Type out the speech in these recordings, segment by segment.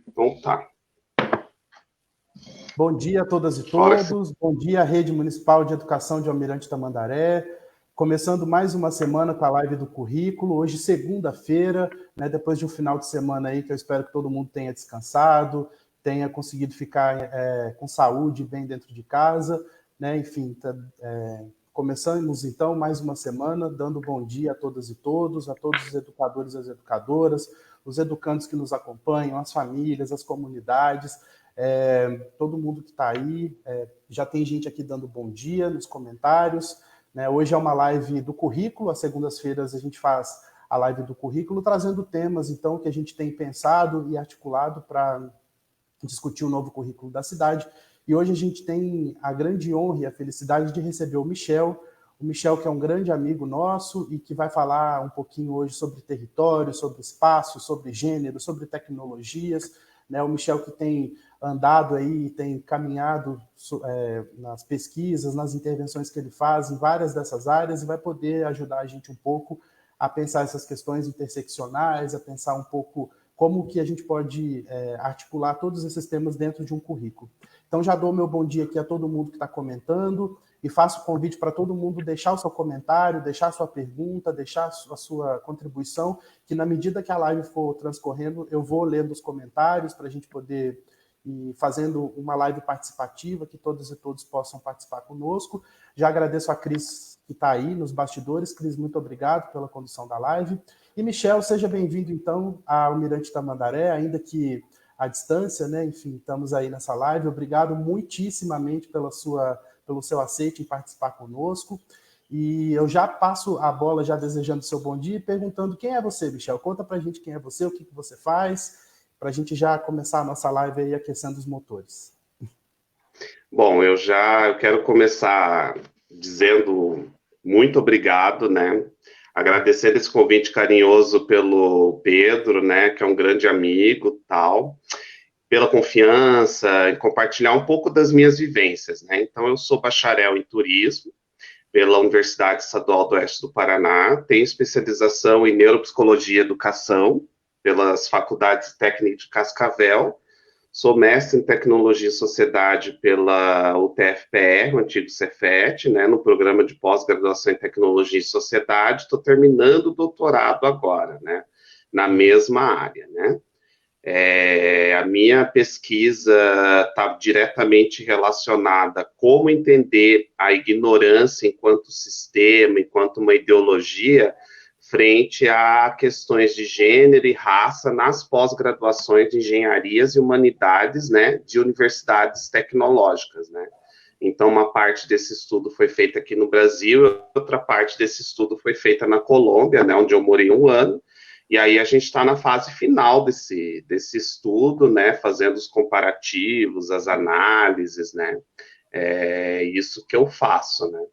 Então tá. Bom dia a todas e todos, bom dia à Rede Municipal de Educação de Almirante Tamandaré, começando mais uma semana com a live do currículo, hoje segunda-feira, né, depois de um final de semana aí que eu espero que todo mundo tenha descansado, tenha conseguido ficar com saúde bem dentro de casa, né, enfim, começamos então mais uma semana, dando bom dia a todas e todos, a todos os educadores e as educadoras, os educandos que nos acompanham, as famílias, as comunidades, todo mundo que está aí, já tem gente aqui dando bom dia nos comentários, né? Hoje é uma live do currículo, às segundas-feiras a gente faz a live do currículo, trazendo temas, então, que a gente tem pensado e articulado para discutir o novo currículo da cidade. E hoje a gente tem a grande honra e a felicidade de receber o Michel, que é um grande amigo nosso e que vai falar um pouquinho hoje sobre território, sobre espaço, sobre gênero, sobre tecnologias, né? O Michel que tem andado aí, tem caminhado nas pesquisas, nas intervenções que ele faz em várias dessas áreas e vai poder ajudar a gente um pouco a pensar essas questões interseccionais, a pensar um pouco como que a gente pode articular todos esses temas dentro de um currículo. Então, já dou meu bom dia aqui a todo mundo que está comentando e faço o convite para todo mundo deixar o seu comentário, deixar a sua pergunta, deixar a sua contribuição, que na medida que a live for transcorrendo, eu vou lendo os comentários para a gente poder ir fazendo uma live participativa, que todas e todos possam participar conosco. Já agradeço a Cris, que está aí nos bastidores. Cris, muito obrigado pela condução da live. E, Michel, seja bem-vindo, então, ao Almirante Tamandaré, ainda que à distância, né? Enfim, estamos aí nessa live. Obrigado muitíssimamente pelo seu aceite em participar conosco. E eu já passo a bola, já desejando seu bom dia, e perguntando quem é você, Michel. Conta pra gente quem é você, o que você faz, para a gente já começar a nossa live aí aquecendo os motores. Bom, eu quero começar dizendo muito obrigado, né? Agradecendo esse convite carinhoso pelo Pedro, né? Que é um grande amigo, tal, pela confiança em compartilhar um pouco das minhas vivências, né? Então, eu sou bacharel em turismo pela Universidade Estadual do Oeste do Paraná, tenho especialização em neuropsicologia e educação pelas Faculdades Técnicas de Cascavel. Sou mestre em Tecnologia e Sociedade pela UTFPR, o antigo Cefet, né, no programa de pós-graduação em Tecnologia e Sociedade. Estou terminando o doutorado agora, né, na mesma área, né. A minha pesquisa está diretamente relacionada a como entender a ignorância enquanto sistema, enquanto uma ideologia, frente a questões de gênero e raça nas pós-graduações de engenharias e humanidades, né, de universidades tecnológicas, né. Então, uma parte desse estudo foi feita aqui no Brasil, outra parte desse estudo foi feita na Colômbia, né, onde eu morei 1 ano, e aí a gente está na fase final desse estudo, né, fazendo os comparativos, as análises, né, isso que eu faço, né.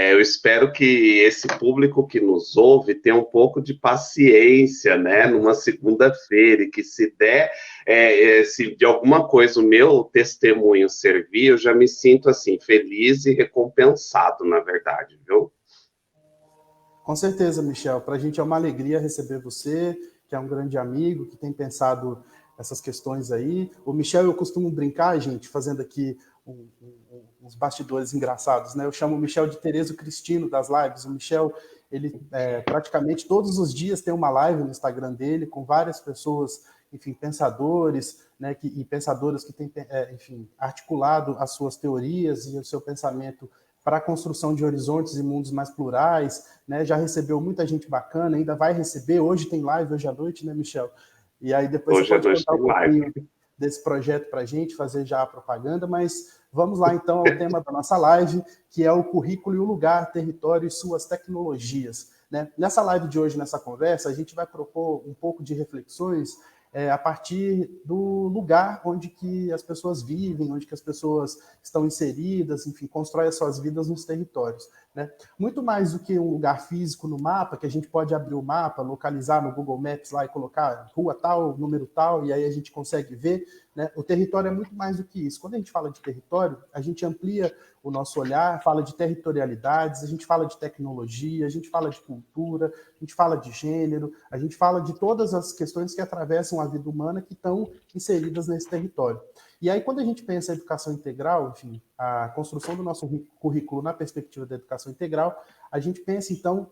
Eu espero que esse público que nos ouve tenha um pouco de paciência, né, numa segunda-feira, e que se der, se de alguma coisa o meu testemunho servir, eu já me sinto, assim, feliz e recompensado, na verdade, viu? Com certeza, Michel. Para a gente é uma alegria receber você, que é um grande amigo, que tem pensado essas questões aí. O Michel, eu costumo brincar, gente, fazendo aqui uns bastidores engraçados, né? Eu chamo o Michel de Terezo Cristino das lives. O Michel, ele praticamente todos os dias tem uma live no Instagram dele com várias pessoas, enfim, pensadores, né, e pensadoras que têm, enfim, articulado as suas teorias e o seu pensamento para a construção de horizontes e mundos mais plurais, né? Já recebeu muita gente bacana, ainda vai receber. Hoje tem live, hoje à noite, né, Michel? E aí depois Hoje você à pode noite contar tem um live. pouquinho desse projeto para a gente, fazer já a propaganda, mas vamos lá então ao tema da nossa live, que é o currículo e o lugar, território e suas tecnologias, né? Nessa live de hoje, nessa conversa, a gente vai propor um pouco de reflexões a partir do lugar onde que as pessoas vivem, onde que as pessoas estão inseridas, enfim, constroem as suas vidas nos territórios. né? Muito mais do que um lugar físico no mapa, que a gente pode abrir o mapa, localizar no Google Maps lá e colocar rua tal, número tal, e aí a gente consegue ver, né? O território é muito mais do que isso. Quando a gente fala de território, a gente amplia o nosso olhar, fala de territorialidades, a gente fala de tecnologia, a gente fala de cultura, a gente fala de gênero, a gente fala de todas as questões que atravessam a vida humana que estão inseridas nesse território. E aí, quando a gente pensa em educação integral, enfim, a construção do nosso currículo na perspectiva da educação integral, a gente pensa, então,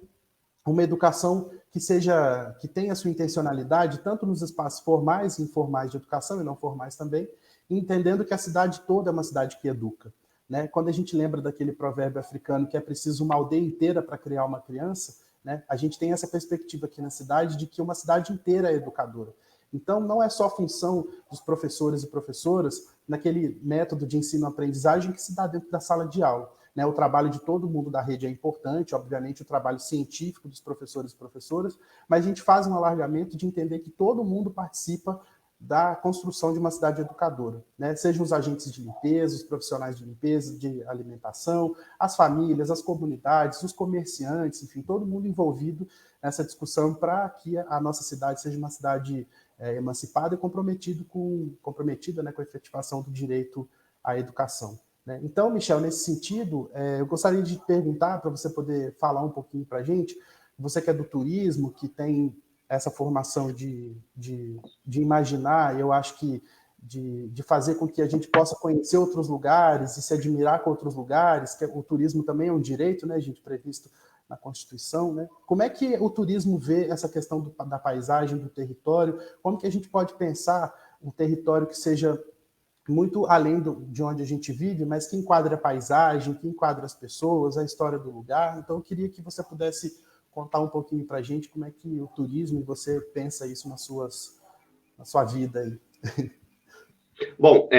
uma educação que tenha a sua intencionalidade, tanto nos espaços formais e informais de educação, e não formais também, entendendo que a cidade toda é uma cidade que educa, né? Quando a gente lembra daquele provérbio africano que é preciso uma aldeia inteira para criar uma criança, né? A gente tem essa perspectiva aqui na cidade de que uma cidade inteira é educadora. Então, não é só função dos professores e professoras naquele método de ensino-aprendizagem que se dá dentro da sala de aula, né? O trabalho de todo mundo da rede é importante, obviamente o trabalho científico dos professores e professoras, mas a gente faz um alargamento de entender que todo mundo participa da construção de uma cidade educadora, né? Sejam os agentes de limpeza, os profissionais de limpeza, de alimentação, as famílias, as comunidades, os comerciantes, enfim, todo mundo envolvido nessa discussão para que a nossa cidade seja uma cidade emancipada e comprometida, né, com a efetivação do direito à educação, né? Então, Michel, nesse sentido, eu gostaria de perguntar, para você poder falar um pouquinho para a gente, você que é do turismo, que tem essa formação de imaginar, eu acho que de fazer com que a gente possa conhecer outros lugares e se admirar com outros lugares, que o turismo também é um direito, né, gente, previsto na Constituição, né? Como é que o turismo vê essa questão da paisagem, do território? Como que a gente pode pensar um território que seja muito além de onde a gente vive, mas que enquadre a paisagem, que enquadre as pessoas, a história do lugar? Então, eu queria que você pudesse contar um pouquinho para a gente como é que o turismo, e você pensa isso na sua vida aí. Bom,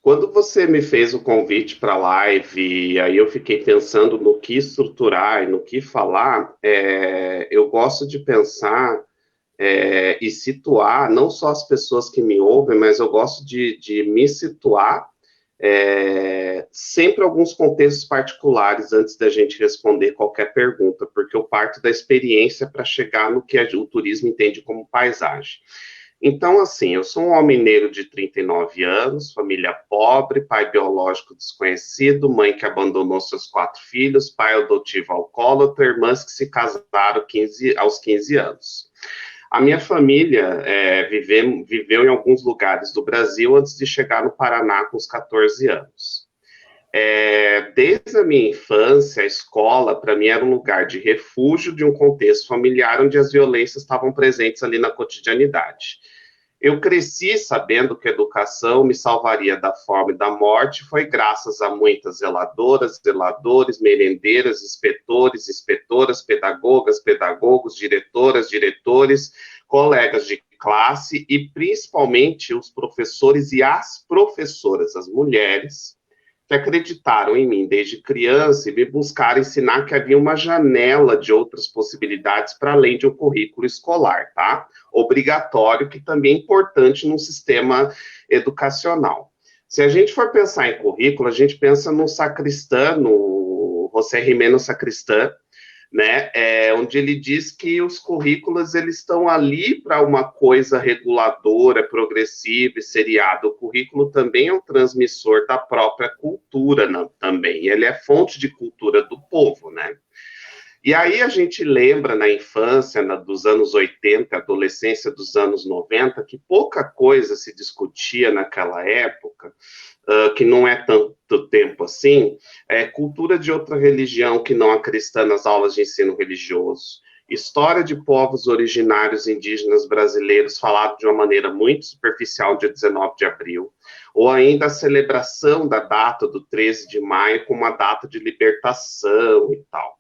quando você me fez o convite para a live, aí eu fiquei pensando no que estruturar e no que falar, eu gosto de pensar e situar não só as pessoas que me ouvem, mas eu gosto de me situar sempre alguns contextos particulares antes da gente responder qualquer pergunta, porque eu parto da experiência para chegar no que o turismo entende como paisagem. Então, assim, eu sou um homem negro de 39 anos, família pobre, pai biológico desconhecido, mãe que abandonou seus 4 filhos, pai adotivo alcoólatra, irmãs que se casaram aos 15 anos. A minha família viveu em alguns lugares do Brasil antes de chegar no Paraná com os 14 anos. Desde a minha infância, a escola, para mim, era um lugar de refúgio de um contexto familiar onde as violências estavam presentes ali na cotidianidade. Eu cresci sabendo que a educação me salvaria da fome e da morte, foi graças a muitas zeladoras, zeladores, merendeiras, inspetores, inspetoras, pedagogas, pedagogos, diretoras, diretores, colegas de classe e principalmente os professores e as professoras, as mulheres, que acreditaram em mim desde criança e me buscaram ensinar que havia uma janela de outras possibilidades para além de um currículo escolar, tá? Obrigatório, que também é importante num sistema educacional. Se a gente for pensar em currículo, a gente pensa no sacristã, no José Gimeno Sacristán, né, onde ele diz que os currículos eles estão ali para uma coisa reguladora, progressiva e seriada. O currículo também é um transmissor da própria cultura, né, também. Ele é fonte de cultura do povo, né? E aí a gente lembra na infância, dos anos 80, adolescência dos anos 90, que pouca coisa se discutia naquela época, que não é tanto tempo assim, cultura de outra religião que não a cristã nas aulas de ensino religioso, história de povos originários indígenas brasileiros falado de uma maneira muito superficial dia 19 de abril, ou ainda a celebração da data do 13 de maio como uma data de libertação e tal.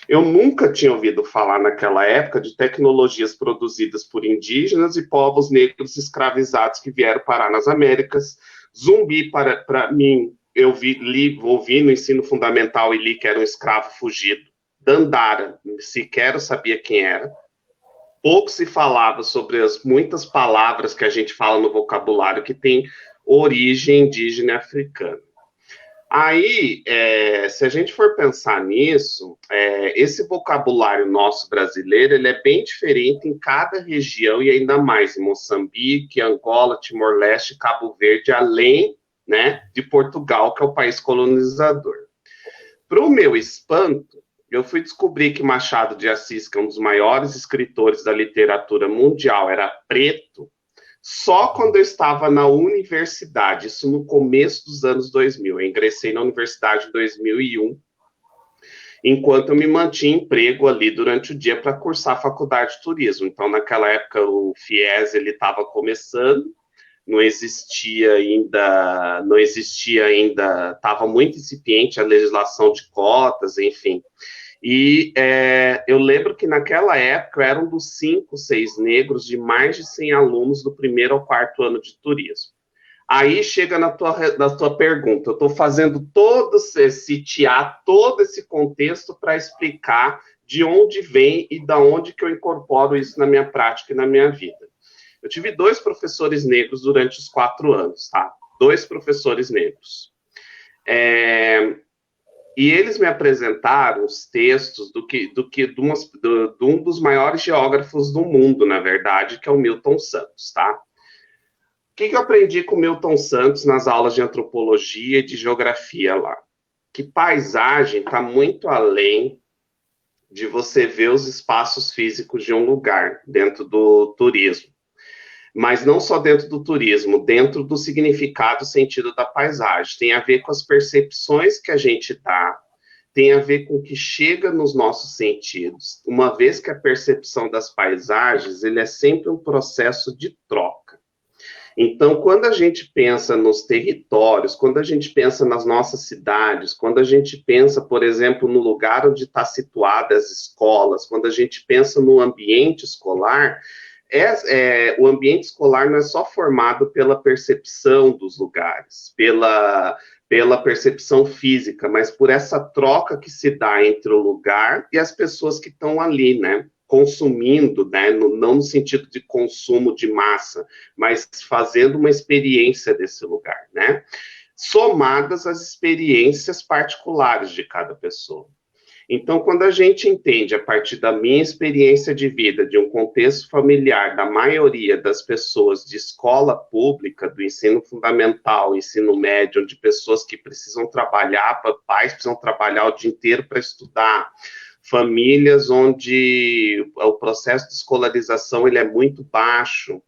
Eu nunca tinha ouvido falar naquela época de tecnologias produzidas por indígenas e povos negros escravizados que vieram parar nas Américas. Zumbi, para mim, eu ouvi no ensino fundamental e li que era um escravo fugido. Dandara, sequer eu sabia quem era. Pouco se falava sobre as muitas palavras que a gente fala no vocabulário que tem origem indígena e africana. Aí, se a gente for pensar nisso, esse vocabulário nosso brasileiro, ele é bem diferente em cada região, e ainda mais em Moçambique, Angola, Timor-Leste, Cabo Verde, além, né, de Portugal, que é o país colonizador. Para o meu espanto, eu fui descobrir que Machado de Assis, que é um dos maiores escritores da literatura mundial, era preto, só quando eu estava na universidade, isso no começo dos anos 2000. Eu ingressei na universidade em 2001, enquanto eu me mantinha emprego ali durante o dia para cursar a faculdade de turismo. Então, naquela época, o FIES ele estava começando, não existia ainda, estava muito incipiente a legislação de cotas, enfim. E eu lembro que naquela época eu era um dos 5, 6 negros de mais de 100 alunos do primeiro ao quarto ano de turismo. Aí chega na tua pergunta, eu estou fazendo todo esse teatro, todo esse contexto para explicar de onde vem e da onde que eu incorporo isso na minha prática e na minha vida. Eu tive 2 professores negros durante os 4 anos, tá? 2 professores negros. E eles me apresentaram os textos de um dos maiores geógrafos do mundo, na verdade, que é o Milton Santos, tá? O que eu aprendi com o Milton Santos nas aulas de antropologia e de geografia lá? Que paisagem está muito além de você ver os espaços físicos de um lugar dentro do turismo. Mas não só dentro do turismo, dentro do significado e sentido da paisagem. Tem a ver com as percepções que a gente dá, tem a ver com o que chega nos nossos sentidos. Uma vez que a percepção das paisagens, ele é sempre um processo de troca. Então, quando a gente pensa nos territórios, quando a gente pensa nas nossas cidades, quando a gente pensa, por exemplo, no lugar onde está situada as escolas, quando a gente pensa no ambiente escolar, o ambiente escolar não é só formado pela percepção dos lugares, pela percepção física, mas por essa troca que se dá entre o lugar e as pessoas que estão ali, né? Consumindo, né? Não no sentido de consumo de massa, mas fazendo uma experiência desse lugar, né? Somadas às experiências particulares de cada pessoa. Então, quando a gente entende, a partir da minha experiência de vida, de um contexto familiar, da maioria das pessoas de escola pública, do ensino fundamental, ensino médio, onde pessoas que precisam trabalhar, pais precisam trabalhar o dia inteiro para estudar, famílias onde o processo de escolarização ele é muito baixo,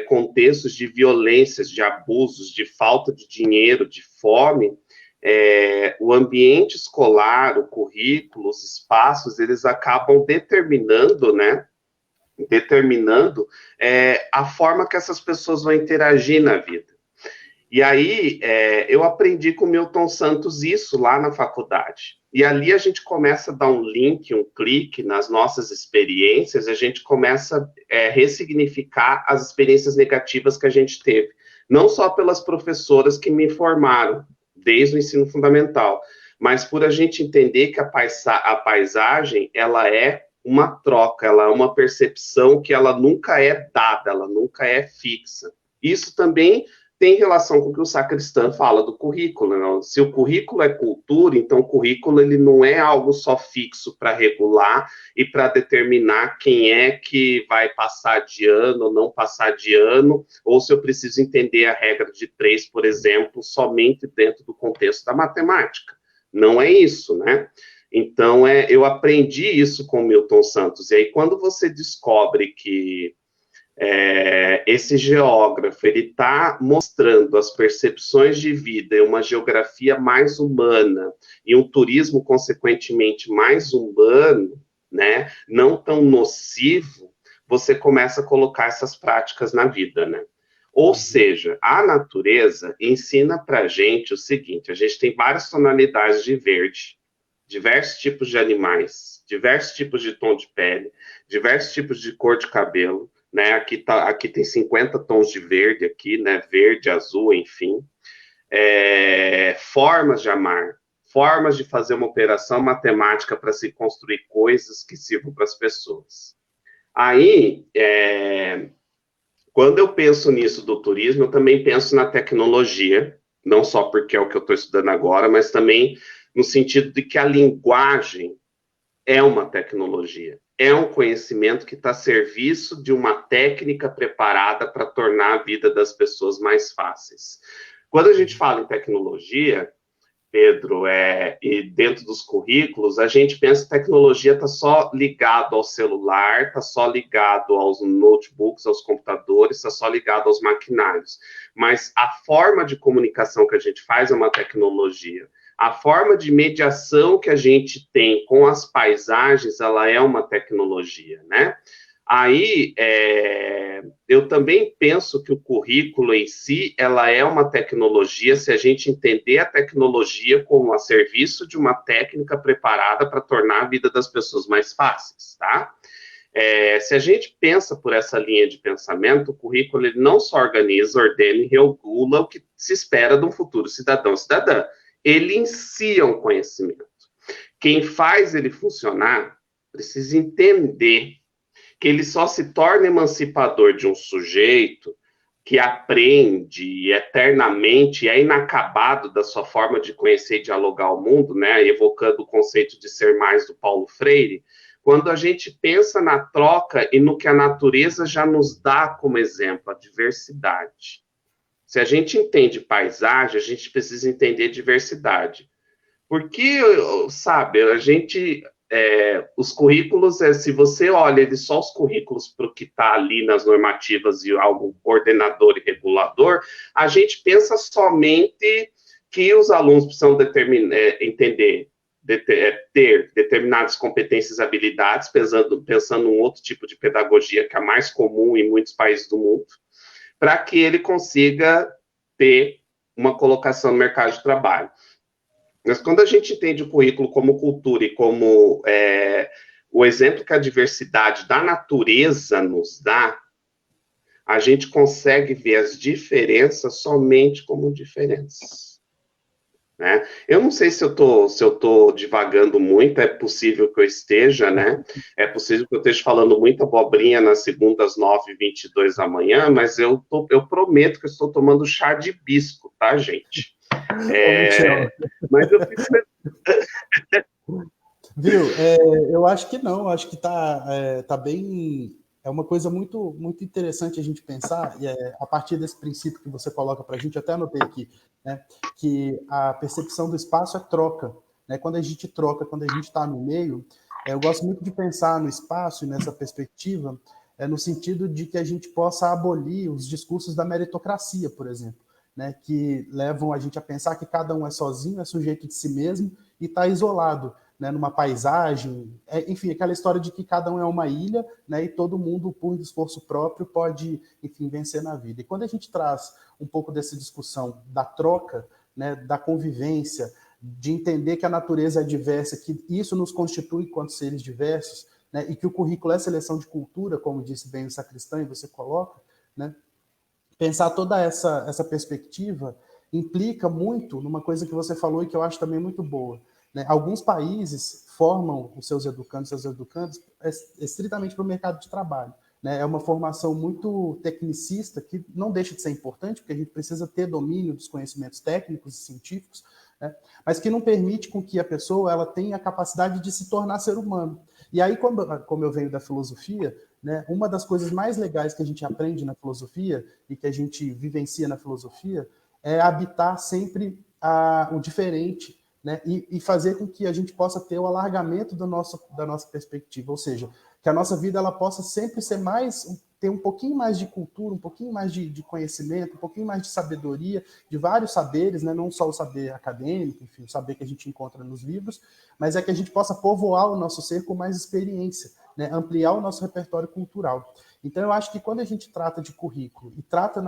contextos de violências, de abusos, de falta de dinheiro, de fome, o ambiente escolar, o currículo, os espaços, eles acabam determinando, né? Determinando a forma que essas pessoas vão interagir na vida. E aí, eu aprendi com o Milton Santos isso lá na faculdade. E ali a gente começa a dar um link, um clique nas nossas experiências, a gente começa a ressignificar as experiências negativas que a gente teve. Não só pelas professoras que me formaram, desde o ensino fundamental, mas por a gente entender que a paisagem, ela é uma troca, ela é uma percepção que ela nunca é dada, ela nunca é fixa. Isso também tem relação com o que o Sacristã fala do currículo. Não? Se o currículo é cultura, então o currículo ele não é algo só fixo para regular e para determinar quem é que vai passar de ano ou não passar de ano, ou se eu preciso entender a regra de 3, por exemplo, somente dentro do contexto da matemática. Não é isso, né? Então, eu aprendi isso com o Milton Santos. E aí, quando você descobre que esse geógrafo, ele está mostrando as percepções de vida em uma geografia mais humana e um turismo, consequentemente, mais humano, né, não tão nocivo, você começa a colocar essas práticas na vida, né? Ou seja, a natureza ensina para a gente o seguinte, a gente tem várias tonalidades de verde, diversos tipos de animais, diversos tipos de tom de pele, diversos tipos de cor de cabelo, né? Aqui tem 50 tons de verde aqui, né? Verde, azul, enfim. Formas de amar, formas de fazer uma operação matemática para se construir coisas que sirvam para as pessoas. Aí, quando eu penso nisso do turismo, eu também penso na tecnologia, não só porque é o que eu estou estudando agora, mas também no sentido de que a linguagem é uma tecnologia, é um conhecimento que está a serviço de uma técnica preparada para tornar a vida das pessoas mais fáceis. Quando a gente fala em tecnologia, Pedro, e dentro dos currículos, a gente pensa que tecnologia está só ligado ao celular, está só ligado aos notebooks, aos computadores, está só ligado aos maquinários. Mas a forma de comunicação que a gente faz é uma tecnologia. A forma de mediação que a gente tem com as paisagens, ela é uma tecnologia, né? Aí, eu também penso que o currículo em si, ela é uma tecnologia, se a gente entender a tecnologia como a serviço de uma técnica preparada para tornar a vida das pessoas mais fáceis, tá? Se a gente pensa por essa linha de pensamento, o currículo ele não só organiza, ordena e regula o que se espera de um futuro cidadão ou cidadã. Ele em si é um conhecimento. Quem faz ele funcionar precisa entender que ele só se torna emancipador de um sujeito que aprende eternamente, é inacabado da sua forma de conhecer e dialogar o mundo, né, evocando o conceito de ser mais do Paulo Freire, quando a gente pensa na troca e no que a natureza já nos dá como exemplo, a diversidade. Se a gente entende paisagem, a gente precisa entender diversidade. Porque, sabe, a gente... os currículos, se você olha só os currículos para o que está ali nas normativas e algo coordenador e regulador, a gente pensa somente que os alunos precisam entender, ter determinadas competências e habilidades, pensando em outro tipo de pedagogia que é mais comum em muitos países do mundo, para que ele consiga ter uma colocação no mercado de trabalho. Mas quando a gente entende o currículo como cultura e como o exemplo que a diversidade da natureza nos dá, a gente consegue ver as diferenças somente como diferenças. Né? Eu não sei se eu tô divagando muito, é possível que eu esteja, né? É possível que eu esteja falando muita abobrinha nas segundas 9h22 da manhã, mas eu prometo que eu estou tomando chá de hibisco, tá, gente? Mas eu fico... Viu? Eu acho que não, acho que tá bem. É uma coisa muito, muito interessante a gente pensar, e a partir desse princípio que você coloca para a gente, até anotei aqui, né, que a percepção do espaço é troca. Né? Quando a gente troca, quando a gente está no meio, eu gosto muito de pensar no espaço e nessa perspectiva, no sentido de que a gente possa abolir os discursos da meritocracia, por exemplo. Né, que levam a gente a pensar que cada um é sozinho, é sujeito de si mesmo e está isolado, né, numa paisagem, enfim, aquela história de que cada um é uma ilha, né, e todo mundo, por esforço próprio, pode, enfim, vencer na vida. E quando a gente traz um pouco dessa discussão da troca, né, da convivência, de entender que a natureza é diversa, que isso nos constitui enquanto seres diversos, né, e que o currículo é seleção de cultura, como disse bem o Sacristão, e você coloca, né, pensar toda essa perspectiva implica muito numa coisa que você falou e que eu acho também muito boa. Né? Alguns países formam os seus educandos estritamente para o mercado de trabalho. Né? É uma formação muito tecnicista, que não deixa de ser importante, porque a gente precisa ter domínio dos conhecimentos técnicos e científicos, né? Mas que não permite com que a pessoa ela tenha a capacidade de se tornar ser humano. E aí, como eu venho da filosofia, né, uma das coisas mais legais que a gente aprende na filosofia e que a gente vivencia na filosofia é habitar sempre o diferente, né, e fazer com que a gente possa ter o alargamento da nossa perspectiva, ou seja, que a nossa vida ela possa sempre ser ter um pouquinho mais de cultura, um pouquinho mais de conhecimento, um pouquinho mais de sabedoria, de vários saberes, né, não só o saber acadêmico, enfim, o saber que a gente encontra nos livros, mas é que a gente possa povoar o nosso ser com mais experiência, né, ampliar o nosso repertório cultural. Então, eu acho que quando a gente trata de currículo e trata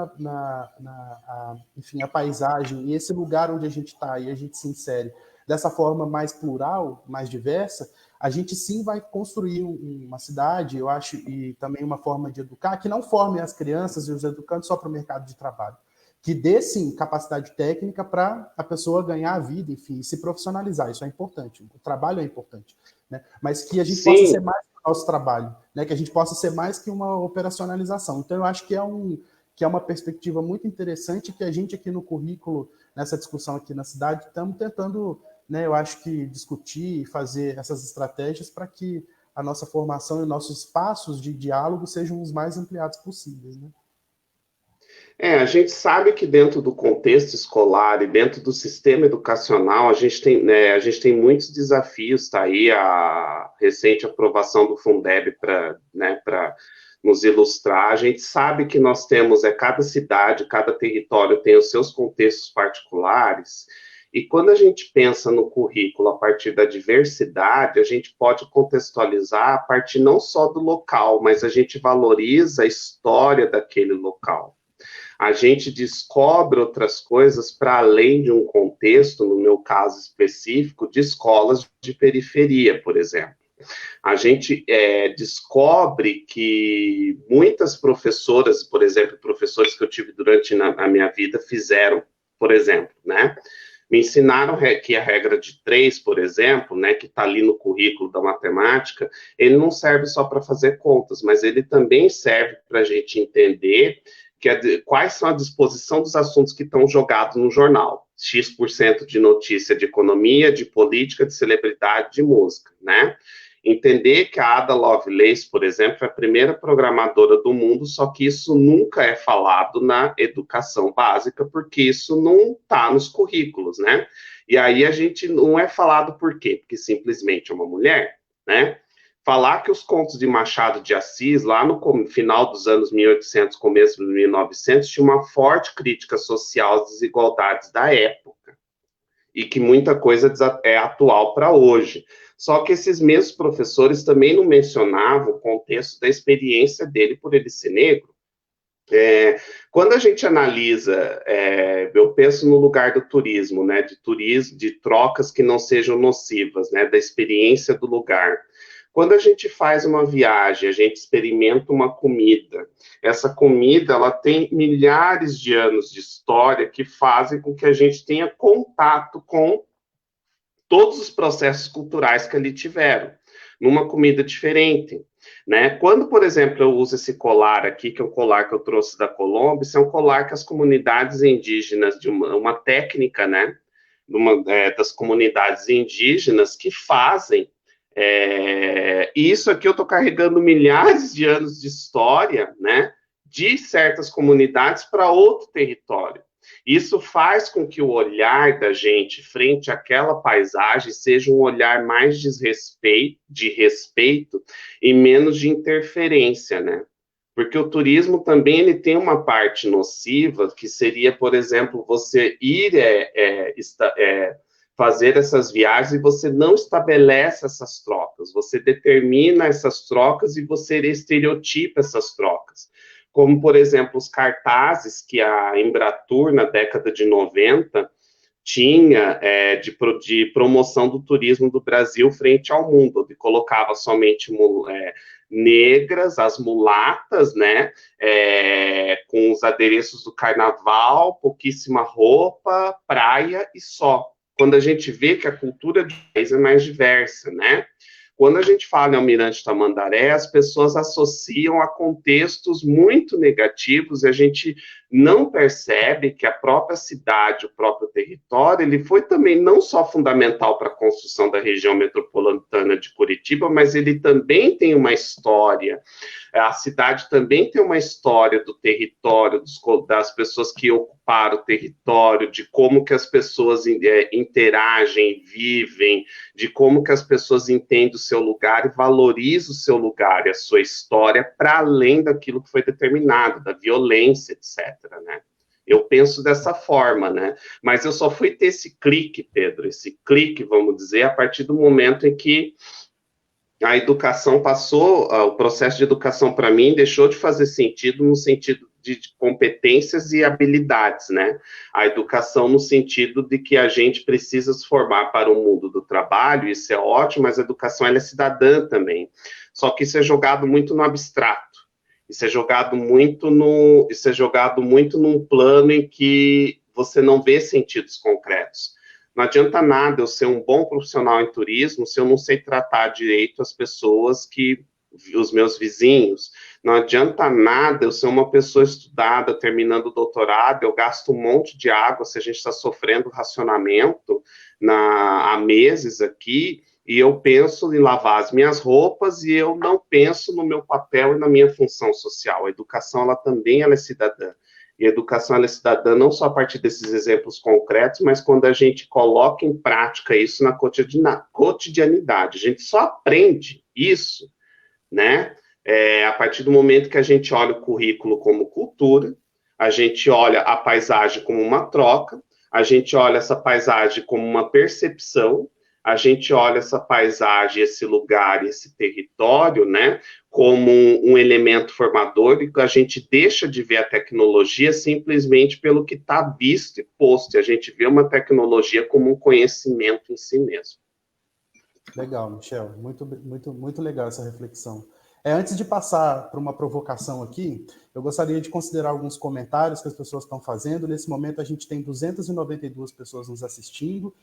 enfim, a paisagem e esse lugar onde a gente está e a gente se insere dessa forma mais plural, mais diversa, a gente sim vai construir uma cidade, eu acho, e também uma forma de educar que não forme as crianças e os educandos só para o mercado de trabalho, que dê, sim, capacidade técnica para a pessoa ganhar a vida, enfim, se profissionalizar. Isso é importante, o trabalho é importante. Né? Mas que a gente possa ser mais que o nosso trabalho, né? Que a gente possa ser mais que uma operacionalização. Então, eu acho que que é uma perspectiva muito interessante que a gente aqui no currículo, nessa discussão aqui na cidade, estamos tentando, né, eu acho que discutir e fazer essas estratégias para que a nossa formação e nossos espaços de diálogo sejam os mais ampliados possíveis, né? A gente sabe que dentro do contexto escolar e dentro do sistema educacional, a gente tem muitos desafios, tá aí a recente aprovação do Fundeb para, né, para nos ilustrar. A gente sabe que nós temos, cada cidade, cada território tem os seus contextos particulares, e quando a gente pensa no currículo a partir da diversidade, a gente pode contextualizar a partir não só do local, mas a gente valoriza a história daquele local. A gente descobre outras coisas para além de um contexto, no meu caso específico, de escolas de periferia, por exemplo. A gente descobre que muitas professoras, por exemplo, professores que eu tive durante a minha vida, fizeram, por exemplo, né? Me ensinaram que a regra de 3, por exemplo, né, que está ali no currículo da matemática, ele não serve só para fazer contas, mas ele também serve para a gente entender quais são a disposição dos assuntos que estão jogados no jornal. X% de notícia de economia, de política, de celebridade, de música, né? Entender que a Ada Lovelace, por exemplo, é a primeira programadora do mundo, só que isso nunca é falado na educação básica, porque isso não está nos currículos, né? E aí a gente não é falado por quê? Porque simplesmente é uma mulher, né? Falar que os contos de Machado de Assis, lá no final dos anos 1800, começo dos 1900, tinha uma forte crítica social às desigualdades da época, e que muita coisa é atual para hoje. Só que esses mesmos professores também não mencionavam o contexto da experiência dele por ele ser negro. Quando a gente analisa, eu penso no lugar do turismo, né, de trocas que não sejam nocivas, né, da experiência do lugar. Quando a gente faz uma viagem, a gente experimenta uma comida. Essa comida, ela tem milhares de anos de história que fazem com que a gente tenha contato com todos os processos culturais que ali tiveram, numa comida diferente, né? Quando, por exemplo, eu uso esse colar aqui, que é um colar que eu trouxe da Colômbia, isso é um colar que as comunidades indígenas, de uma técnica, né? Das comunidades indígenas que fazem. E isso aqui eu estou carregando milhares de anos de história, né? De certas comunidades para outro território. Isso faz com que o olhar da gente frente àquela paisagem seja um olhar mais de respeito e menos de interferência, né? Porque o turismo também ele tem uma parte nociva, que seria, por exemplo, você ir fazer essas viagens e você não estabelece essas trocas, você determina essas trocas e você estereotipa essas trocas. Como, por exemplo, os cartazes que a Embratur, na década de 90, tinha de promoção do turismo do Brasil frente ao mundo, onde colocava somente negras, as mulatas, né, com os adereços do carnaval, pouquíssima roupa, praia e só. Quando a gente vê que a cultura do país é mais diversa, né? Quando a gente fala em Almirante Tamandaré, as pessoas associam a contextos muito negativos e a gente não percebe que a própria cidade, o próprio território, ele foi também não só fundamental para a construção da região metropolitana de Curitiba, mas ele também tem uma história. A cidade também tem uma história do território, das pessoas que ocuparam o território, de como que as pessoas interagem, vivem, de como que as pessoas entendem o seu lugar e valorizam o seu lugar e a sua história para além daquilo que foi determinado, da violência, etc., né? Eu penso dessa forma, né? Mas eu só fui ter esse clique, Pedro, esse clique, vamos dizer, a partir do momento em que a educação passou, o processo de educação para mim deixou de fazer sentido no sentido de competências e habilidades, né? A educação no sentido de que a gente precisa se formar para o mundo do trabalho, isso é ótimo, mas a educação ela é cidadã também. Só que isso é jogado muito no abstrato. Isso é jogado muito num plano em que você não vê sentidos concretos. Não adianta nada eu ser um bom profissional em turismo se eu não sei tratar direito as pessoas que os meus vizinhos. Não adianta nada eu ser uma pessoa estudada, terminando o doutorado, eu gasto um monte de água se a gente está sofrendo racionamento há meses aqui, e eu penso em lavar as minhas roupas e eu não penso no meu papel e na minha função social. A educação, ela também ela é cidadã. E a educação ela é cidadã não só a partir desses exemplos concretos, mas quando a gente coloca em prática isso na cotidianidade. A gente só aprende isso, né? A partir do momento que a gente olha o currículo como cultura, a gente olha a paisagem como uma troca, a gente olha essa paisagem como uma percepção, a gente olha essa paisagem, esse lugar, esse território, né, como um elemento formador, e a gente deixa de ver a tecnologia simplesmente pelo que está visto e posto, e a gente vê uma tecnologia como um conhecimento em si mesmo. Legal, Michel, muito legal essa reflexão. Antes de passar para uma provocação aqui, eu gostaria de considerar alguns comentários que as pessoas estão fazendo. Nesse momento, a gente tem 292 pessoas nos assistindo,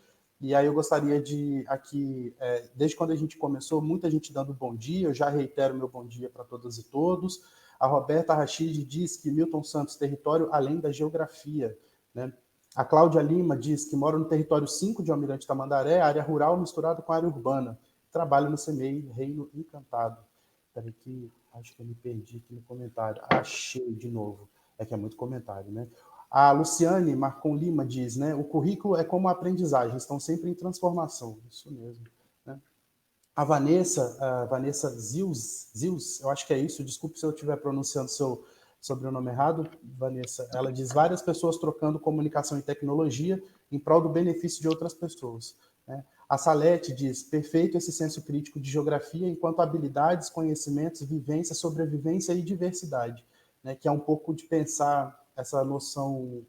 e aí eu gostaria de, aqui, desde quando a gente começou, muita gente dando bom dia, eu já reitero meu bom dia para todas e todos. A Roberta Rachid diz que Milton Santos, território além da geografia, né? A Cláudia Lima diz que mora no território 5 de Almirante Tamandaré, área rural misturada com área urbana. Trabalha no CEMEI, Reino Encantado. Peraí que acho que eu me perdi aqui no comentário. Achei de novo. É que é muito comentário, né? A Luciane Marcon Lima diz, né? O currículo é como a aprendizagem, estão sempre em transformação. Isso mesmo, né? A Vanessa Zils, eu acho que é isso, desculpe se eu estiver pronunciando seu sobrenome errado, Vanessa. Ela diz várias pessoas trocando comunicação e tecnologia em prol do benefício de outras pessoas, né? A Salete diz, perfeito esse senso crítico de geografia enquanto habilidades, conhecimentos, vivência, sobrevivência e diversidade, né? Que é um pouco de pensar essa noção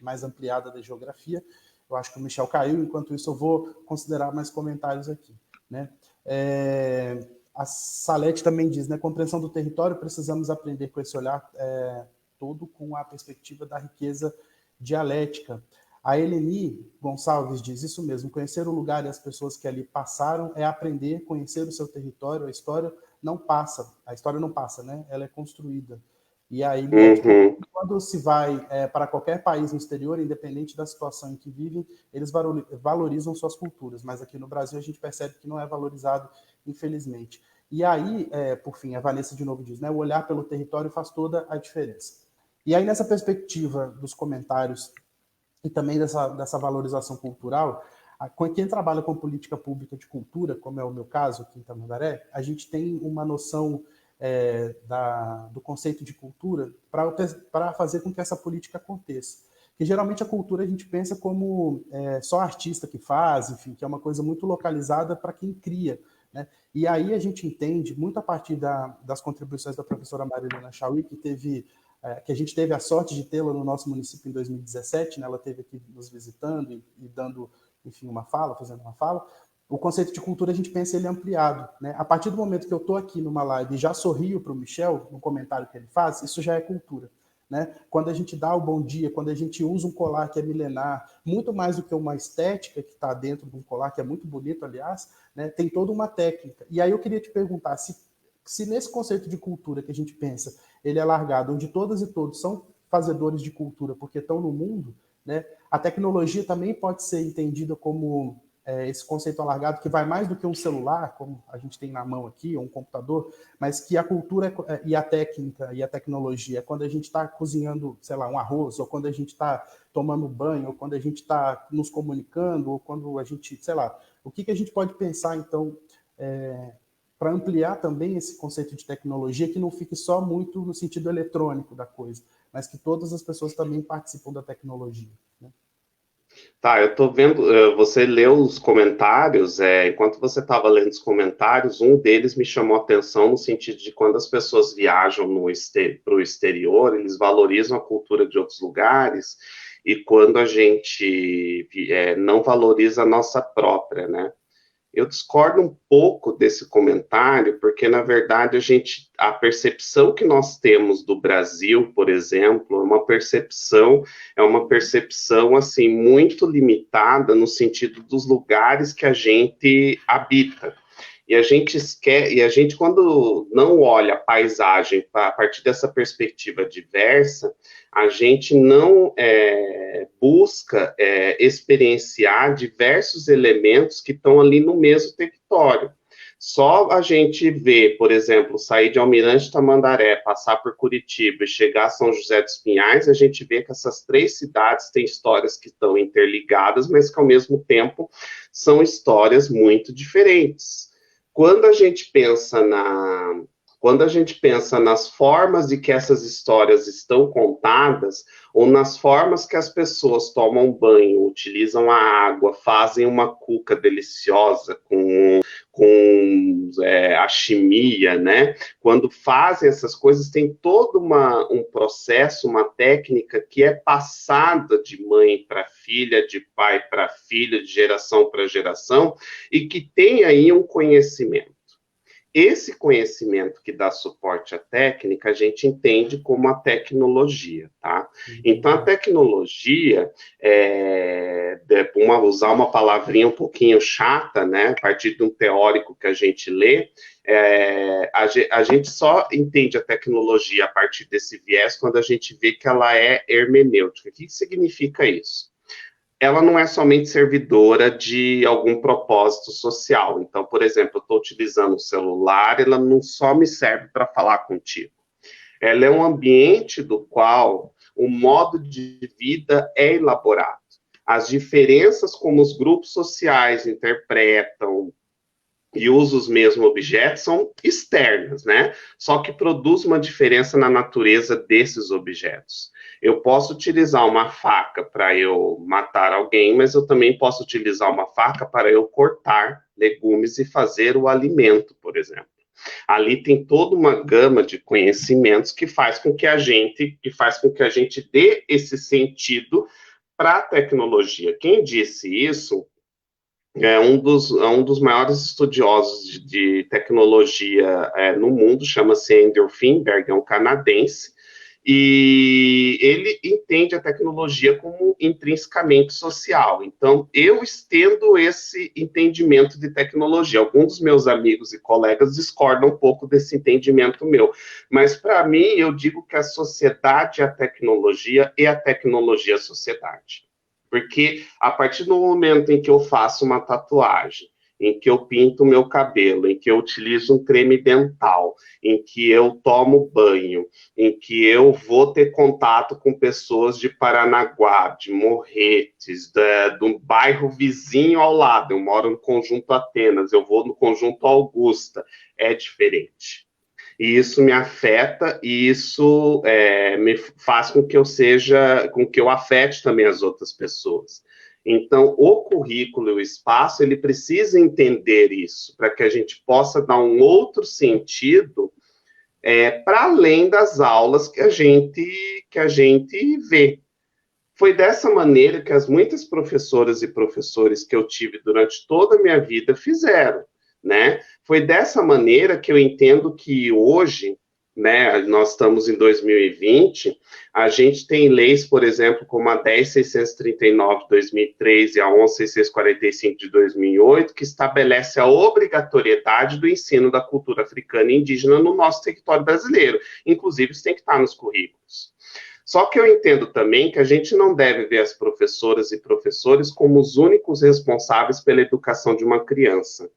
mais ampliada da geografia. Eu acho que o Michel caiu, enquanto isso eu vou considerar mais comentários aqui, né? A Salete também diz, né, compreensão do território, precisamos aprender com esse olhar todo com a perspectiva da riqueza dialética. A Eleni Gonçalves diz isso mesmo, conhecer o lugar e as pessoas que ali passaram é aprender, conhecer o seu território, a história não passa, né? Ela é construída. E aí, quando se vai para qualquer país no exterior, independente da situação em que vivem, eles valorizam suas culturas, mas aqui no Brasil a gente percebe que não é valorizado, infelizmente. E aí, por fim, a Vanessa de novo diz, né, o olhar pelo território faz toda a diferença. E aí, nessa perspectiva dos comentários e também dessa valorização cultural, quem trabalha com política pública de cultura, como é o meu caso aqui em Tamandaré, a gente tem uma noção do conceito de cultura para fazer com que essa política aconteça. Porque geralmente a cultura a gente pensa como só artista que faz, enfim, que é uma coisa muito localizada para quem cria, né? E aí a gente entende, muito a partir das contribuições da professora Marilena Chauí, que a gente teve a sorte de tê-la no nosso município em 2017, né? Ela esteve aqui nos visitando e dando, enfim, fazendo uma fala. O conceito de cultura a gente pensa ele ampliado, né? A partir do momento que eu estou aqui numa live e já sorrio para o Michel, no comentário que ele faz, isso já é cultura, né? Quando a gente dá o bom dia, quando a gente usa um colar que é milenar, muito mais do que uma estética que está dentro de um colar, que é muito bonito, aliás, né? Tem toda uma técnica. E aí eu queria te perguntar, se nesse conceito de cultura que a gente pensa, ele é largado, onde todas e todos são fazedores de cultura porque estão no mundo, né? A tecnologia também pode ser entendida como esse conceito alargado que vai mais do que um celular, como a gente tem na mão aqui, ou um computador, mas que a cultura e a técnica e a tecnologia é quando a gente está cozinhando, sei lá, um arroz, ou quando a gente está tomando banho, ou quando a gente está nos comunicando, ou quando a gente, sei lá, o que a gente pode pensar, então, para ampliar também esse conceito de tecnologia, que não fique só muito no sentido eletrônico da coisa, mas que todas as pessoas também participam da tecnologia, né? Tá, eu tô vendo, você leu os comentários, enquanto você estava lendo os comentários, um deles me chamou a atenção no sentido de quando as pessoas viajam para o exterior, eles valorizam a cultura de outros lugares, e quando a gente não valoriza a nossa própria, né? Eu discordo um pouco desse comentário, porque, na verdade, a percepção que nós temos do Brasil, por exemplo, é uma percepção, assim, muito limitada no sentido dos lugares que a gente habita. E a gente esquece, e a gente, quando não olha a paisagem a partir dessa perspectiva diversa, a gente não busca experienciar diversos elementos que estão ali no mesmo território. Só a gente vê, por exemplo, sair de Almirante Tamandaré, passar por Curitiba e chegar a São José dos Pinhais, a gente vê que essas 3 cidades têm histórias que estão interligadas, mas que, ao mesmo tempo, são histórias muito diferentes. Quando a gente pensa nas formas de que essas histórias estão contadas, ou nas formas que as pessoas tomam banho, utilizam a água, fazem uma cuca deliciosa com a chimia, né? Quando fazem essas coisas, tem todo um processo, uma técnica que é passada de mãe para filha, de pai para filho, de geração para geração, e que tem aí um conhecimento. Esse conhecimento que dá suporte à técnica, a gente entende como a tecnologia, tá? Então, a tecnologia, usar uma palavrinha um pouquinho chata, né? A partir de um teórico que a gente lê, a gente só entende a tecnologia a partir desse viés quando a gente vê que ela é hermenêutica. O que significa isso? Ela não é somente servidora de algum propósito social. Então, por exemplo, eu estou utilizando o celular, ela não só me serve para falar contigo. Ela é um ambiente do qual o modo de vida é elaborado. As diferenças como os grupos sociais interpretam e usam os mesmos objetos são externas, né? Só que produz uma diferença na natureza desses objetos. Eu posso utilizar uma faca para eu matar alguém, mas eu também posso utilizar uma faca para eu cortar legumes e fazer o alimento, por exemplo. Ali tem toda uma gama de conhecimentos que faz com que a gente dê esse sentido para a tecnologia. Quem disse isso é um dos maiores estudiosos de tecnologia no mundo, chama-se Andrew Finberg, é um canadense, e ele entende a tecnologia como intrinsecamente social. Então, eu estendo esse entendimento de tecnologia. Alguns dos meus amigos e colegas discordam um pouco desse entendimento meu, mas, para mim, eu digo que a sociedade é a tecnologia e a tecnologia é a sociedade. Porque, a partir do momento em que eu faço uma tatuagem, em que eu pinto o meu cabelo, em que eu utilizo um creme dental, em que eu tomo banho, em que eu vou ter contato com pessoas de Paranaguá, de Morretes, do bairro vizinho ao lado. Eu moro no Conjunto Atenas, eu vou no Conjunto Augusta. É diferente. E isso me afeta, e isso me faz com que eu afete também as outras pessoas. Então, o currículo e o espaço, ele precisa entender isso, para que a gente possa dar um outro sentido para além das aulas que a gente vê. Foi dessa maneira que as muitas professoras e professores que eu tive durante toda a minha vida fizeram, né? Foi dessa maneira que eu entendo que hoje, né, nós estamos em 2020, a gente tem leis, por exemplo, como a 10.639 de 2003 e a 11.645 de 2008, que estabelece a obrigatoriedade do ensino da cultura africana e indígena no nosso território brasileiro. Inclusive, isso tem que estar nos currículos. Só que eu entendo também que a gente não deve ver as professoras e professores como os únicos responsáveis pela educação de uma criança,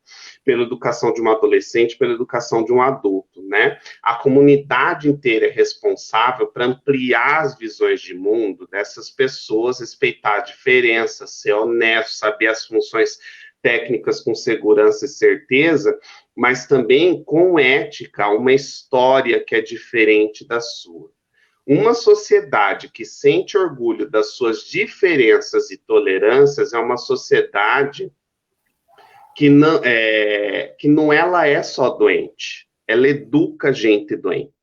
pela educação de um adolescente, pela educação de um adulto, né? A comunidade inteira é responsável para ampliar as visões de mundo dessas pessoas, respeitar a diferença, ser honesto, saber as funções técnicas com segurança e certeza, mas também com ética, uma história que é diferente da sua. Uma sociedade que sente orgulho das suas diferenças e tolerâncias é uma sociedade que não ela é só doente, ela educa gente doente.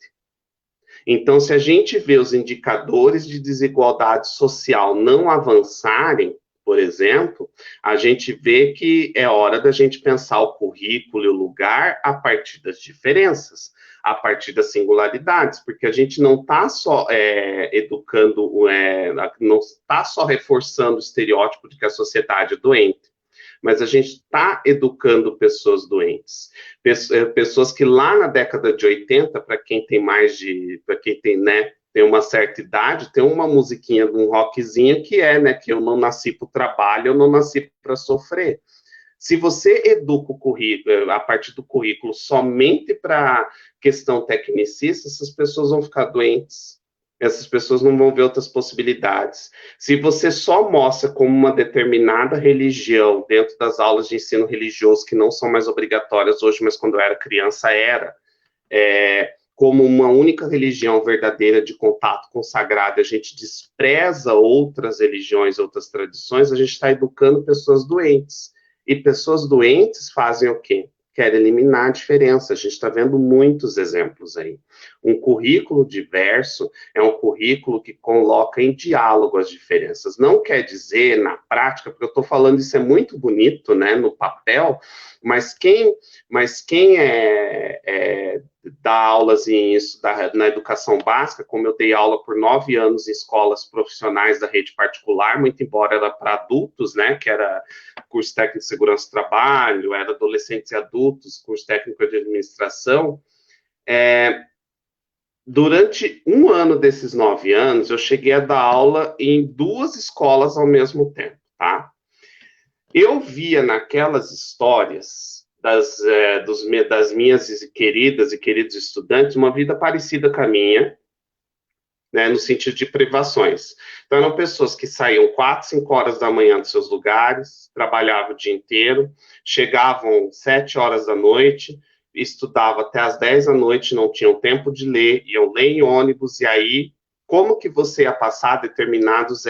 Então, se a gente vê os indicadores de desigualdade social não avançarem, por exemplo, a gente vê que é hora da gente pensar o currículo e o lugar a partir das diferenças, a partir das singularidades, porque a gente não está só educando, não está só reforçando o estereótipo de que a sociedade é doente, mas a gente está educando pessoas doentes. Pessoas que lá na década de 80, para quem tem para quem tem, né, tem uma certa idade, tem uma musiquinha de um rockzinho que né, que eu não nasci para o trabalho, eu não nasci para sofrer. Se você educa o currículo, a partir do currículo, somente para questão tecnicista, essas pessoas vão ficar doentes. Essas pessoas não vão ver outras possibilidades. Se você só mostra como uma determinada religião dentro das aulas de ensino religioso, que não são mais obrigatórias hoje, mas quando eu era criança era, como uma única religião verdadeira de contato com o sagrado, a gente despreza outras religiões, outras tradições, a gente está educando pessoas doentes. E pessoas doentes fazem o quê? Querem eliminar a diferença. A gente está vendo muitos exemplos aí. Um currículo diverso é um currículo que coloca em diálogo as diferenças. Não quer dizer, na prática, porque eu estou falando isso é muito bonito, né, no papel, mas quem dá aulas na educação básica, como eu dei aula por 9 anos em escolas profissionais da rede particular, muito embora era para adultos, né, que era curso técnico de segurança do trabalho, era adolescentes e adultos, curso técnico de administração. Durante um ano desses 9 anos, eu cheguei a dar aula em 2 escolas ao mesmo tempo, tá? Eu via naquelas histórias das minhas queridas e queridos estudantes uma vida parecida com a minha, né, no sentido de privações. Então, eram pessoas que saíam 4, 5 horas da manhã dos seus lugares, trabalhavam o dia inteiro, chegavam 7 horas da noite, estudavam até as 10 da noite, não tinham tempo de ler, iam ler em ônibus, e aí, como que você ia passar determinados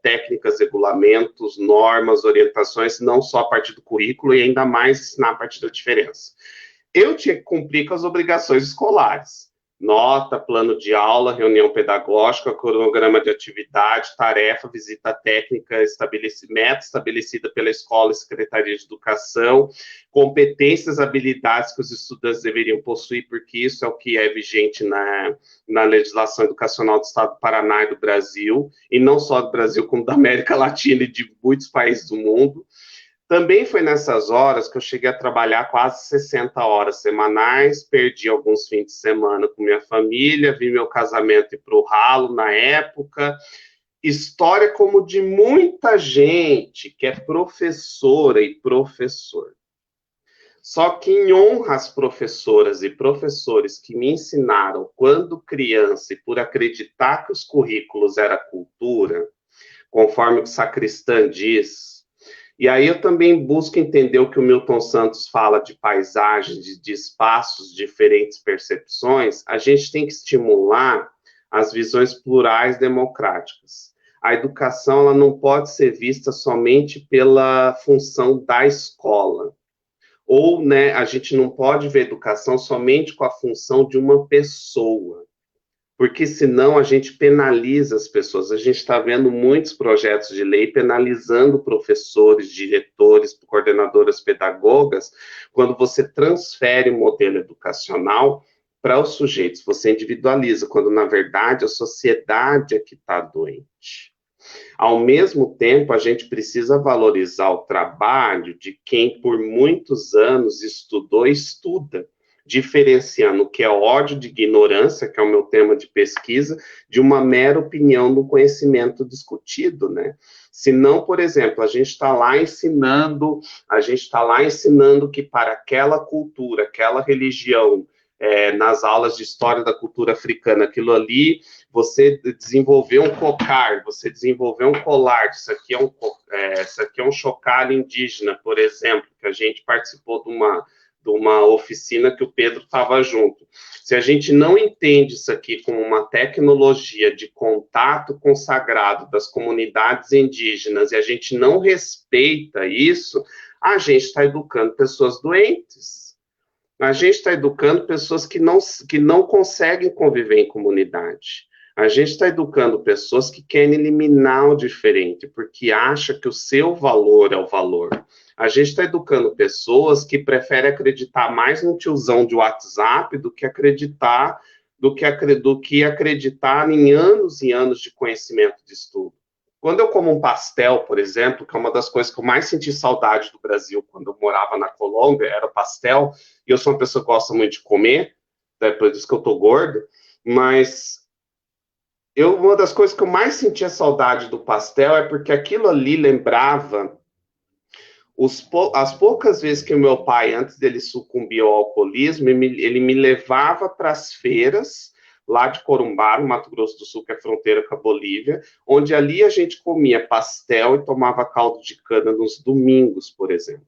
técnicas, regulamentos, normas, orientações, não só a partir do currículo, e ainda mais ensinar a partir da diferença. Eu tinha que cumprir com as obrigações escolares. Nota, plano de aula, reunião pedagógica, cronograma de atividade, tarefa, visita técnica, meta estabelecida pela escola e secretaria de educação, competências, habilidades que os estudantes deveriam possuir, porque isso é o que é vigente na legislação educacional do Estado do Paraná e do Brasil, e não só do Brasil, como da América Latina e de muitos países do mundo. Também foi nessas horas que eu cheguei a trabalhar quase 60 horas semanais, perdi alguns fins de semana com minha família, vi meu casamento ir para o ralo na época. História como de muita gente que é professora e professor. Só que em honra às professoras e professores que me ensinaram quando criança e por acreditar que os currículos era cultura, conforme o sacristã diz. E aí eu também busco entender o que o Milton Santos fala de paisagem, de espaços, diferentes percepções. A gente tem que estimular as visões plurais democráticas. A educação ela não pode ser vista somente pela função da escola. Ou, né, a gente não pode ver educação somente com a função de uma pessoa. Porque senão a gente penaliza as pessoas. A gente está vendo muitos projetos de lei penalizando professores, diretores, coordenadoras pedagogas, quando você transfere o modelo educacional para os sujeitos, você individualiza, quando na verdade a sociedade é que está doente. Ao mesmo tempo, a gente precisa valorizar o trabalho de quem por muitos anos estudou e estuda, diferenciando o que é ódio de ignorância, que é o meu tema de pesquisa, de uma mera opinião do conhecimento discutido, né? Se não, por exemplo, a gente está lá ensinando que para aquela cultura, aquela religião, nas aulas de história da cultura africana, aquilo ali, você desenvolveu um cocar, você desenvolveu um colar, isso aqui é um chocalho indígena, por exemplo, que a gente participou de uma oficina que o Pedro estava junto. Se a gente não entende isso aqui como uma tecnologia de contato com o sagrado das comunidades indígenas e a gente não respeita isso, a gente está educando pessoas doentes. A gente está educando pessoas que não conseguem conviver em comunidade. A gente está educando pessoas que querem eliminar o diferente, porque acha que o seu valor é o valor. A gente está educando pessoas que preferem acreditar mais no tiozão de WhatsApp do que acreditar em anos e anos de conhecimento de estudo. Quando eu como um pastel, por exemplo, que é uma das coisas que eu mais senti saudade do Brasil quando eu morava na Colômbia, era o pastel, e eu sou uma pessoa que gosta muito de comer, é por isso que eu tô gordo, mas uma das coisas que eu mais sentia saudade do pastel é porque aquilo ali lembrava as poucas vezes que o meu pai, antes dele sucumbir ao alcoolismo, ele me levava para as feiras lá de Corumbá, no Mato Grosso do Sul, que é fronteira com a Bolívia, onde ali a gente comia pastel e tomava caldo de cana nos domingos, por exemplo.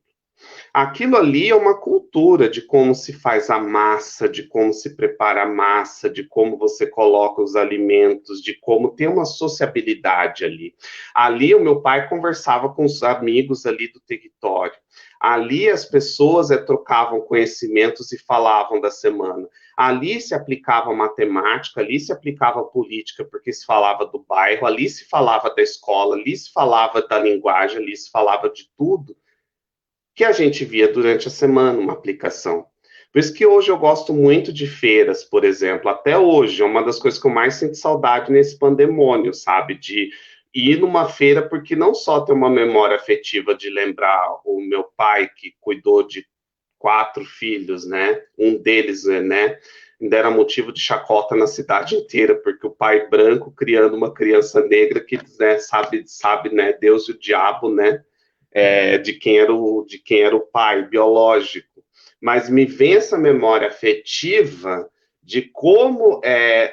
Aquilo ali é uma cultura de como se faz a massa, de como se prepara a massa, de como você coloca os alimentos, de como tem uma sociabilidade ali. Ali o meu pai conversava com os amigos ali do território. Ali as pessoas trocavam conhecimentos e falavam da semana. Ali se aplicava matemática, ali se aplicava política, porque se falava do bairro, ali se falava da escola, ali se falava da linguagem, ali se falava de tudo que a gente via durante a semana, uma aplicação. Por isso que hoje eu gosto muito de feiras, por exemplo. Até hoje, é uma das coisas que eu mais sinto saudade nesse pandemônio, sabe? De ir numa feira, porque não só tem uma memória afetiva de lembrar o meu pai, que cuidou de 4 filhos, né? Um deles, né? Ainda era motivo de chacota na cidade inteira, porque o pai branco criando uma criança negra que, né, sabe, né? Deus e o diabo, né? De quem era o pai biológico, mas me vem essa memória afetiva de como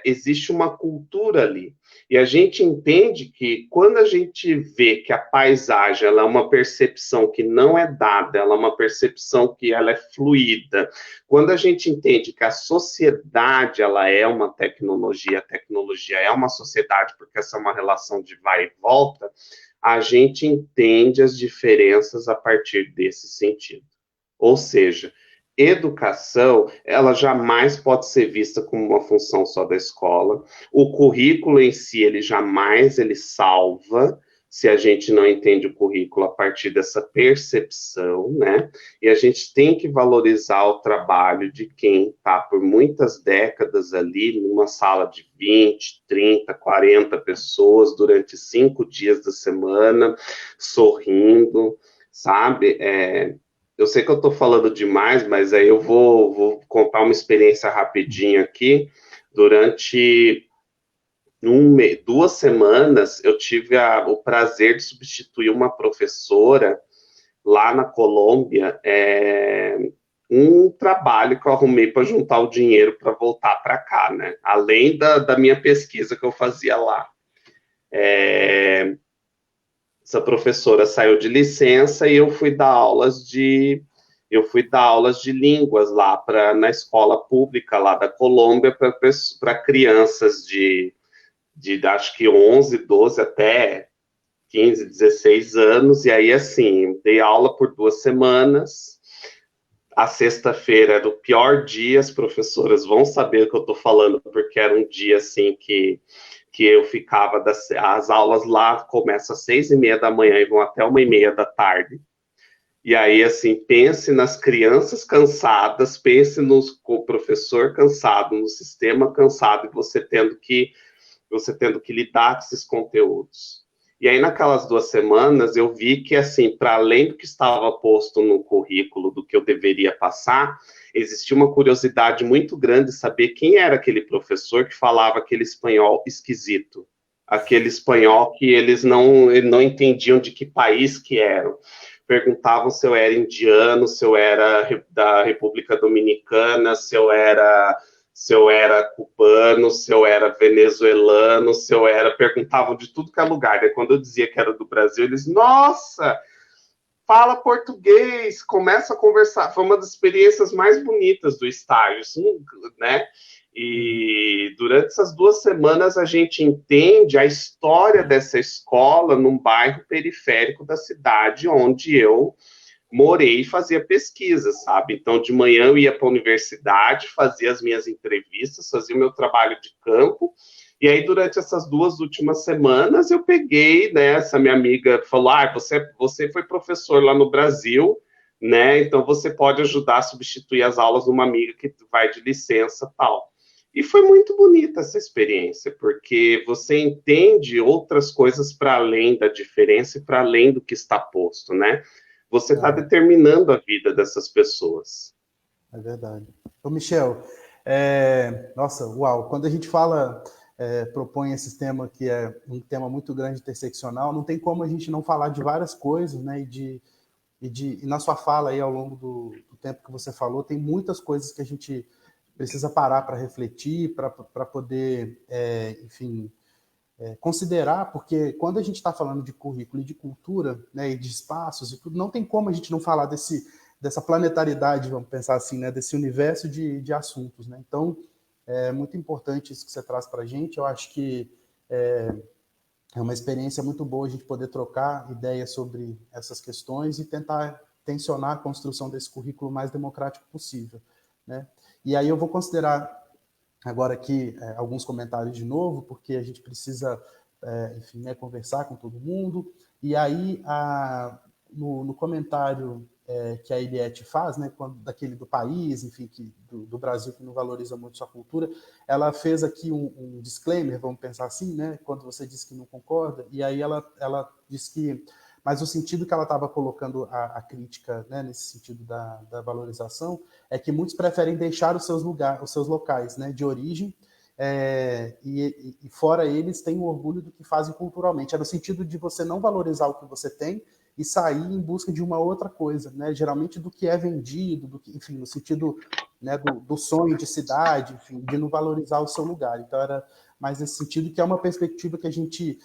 existe uma cultura ali. E a gente entende que quando a gente vê que a paisagem ela é uma percepção que não é dada, ela é uma percepção que ela é fluida, quando a gente entende que a sociedade ela é uma tecnologia, a tecnologia é uma sociedade, porque essa é uma relação de vai e volta, a gente entende as diferenças a partir desse sentido. Ou seja, educação, ela jamais pode ser vista como uma função só da escola. O currículo em si, ele salva, se a gente não entende o currículo a partir dessa percepção, né? E a gente tem que valorizar o trabalho de quem está por muitas décadas ali numa sala de 20, 30, 40 pessoas durante 5 dias da semana, sorrindo, sabe? Eu sei que eu estou falando demais, mas aí eu vou contar uma experiência rapidinho aqui. Durante 2 semanas, eu tive o prazer de substituir uma professora lá na Colômbia, um trabalho que eu arrumei para juntar o dinheiro para voltar para cá, né? Além da minha pesquisa que eu fazia lá. Essa professora saiu de licença e eu fui dar aulas de línguas lá na escola pública lá da Colômbia para crianças de acho que 11, 12 até 15, 16 anos, e aí, assim, dei aula por 2 semanas, a sexta-feira era o pior dia, as professoras vão saber o que eu estou falando, porque era um dia, assim, que eu ficava, as aulas lá começam às 6:30 da manhã e vão até 1:30 da tarde, e aí, assim, pense nas crianças cansadas, pense no professor cansado, no sistema cansado, e você tendo que lidar com esses conteúdos. E aí, naquelas 2 semanas, eu vi que, assim, para além do que estava posto no currículo, do que eu deveria passar, existia uma curiosidade muito grande de saber quem era aquele professor que falava aquele espanhol esquisito, aquele espanhol que eles não entendiam de que país que eram. Perguntavam se eu era indiano, se eu era da República Dominicana, se eu era cubano, se eu era venezuelano, perguntavam de tudo que é lugar. Daí, quando eu dizia que era do Brasil, eles, nossa, fala português, começa a conversar. Foi uma das experiências mais bonitas do estágio, assim, né? E durante essas 2 semanas a gente entende a história dessa escola num bairro periférico da cidade onde eu morei e fazia pesquisa, sabe? Então, de manhã eu ia para a universidade, fazia as minhas entrevistas, fazia o meu trabalho de campo, e aí durante essas 2 últimas semanas eu peguei, né, essa minha amiga falou, você foi professor lá no Brasil, né, então você pode ajudar a substituir as aulas de uma amiga que vai de licença e tal. E foi muito bonita essa experiência, porque você entende outras coisas para além da diferença e para além do que está posto, né? Você está Aham, determinando a vida dessas pessoas. é verdade. Ô, Michel, nossa, uau, quando a gente fala, propõe esse tema que é um tema muito grande, interseccional, não tem como a gente não falar de várias coisas, né, e na sua fala aí ao longo do tempo que você falou, tem muitas coisas que a gente precisa parar para refletir, para poder, enfim, considerar, porque quando a gente está falando de currículo e de cultura, né, e de espaços e tudo, não tem como a gente não falar dessa planetaridade, vamos pensar assim, né, desse universo de assuntos. Né? Então, é muito importante isso que você traz para a gente. Eu acho que é uma experiência muito boa a gente poder trocar ideias sobre essas questões e tentar tensionar a construção desse currículo mais democrático possível. Né? E aí eu vou considerar agora aqui alguns comentários de novo, porque a gente precisa, enfim, né, conversar com todo mundo. E aí, no comentário que a Eliette faz, né, daquele do país, enfim, do Brasil que não valoriza muito sua cultura, ela fez aqui um disclaimer, vamos pensar assim, né, quando você disse que não concorda, e aí ela disse que mas o sentido que ela estava colocando a crítica, né, nesse sentido da valorização, é que muitos preferem deixar os seus locais, né, de origem, e fora eles têm o orgulho do que fazem culturalmente. É no sentido de você não valorizar o que você tem e sair em busca de uma outra coisa, né, geralmente do que é vendido, enfim, no sentido, né, do sonho de cidade, enfim, de não valorizar o seu lugar. Então era mais nesse sentido, que é uma perspectiva que a gente,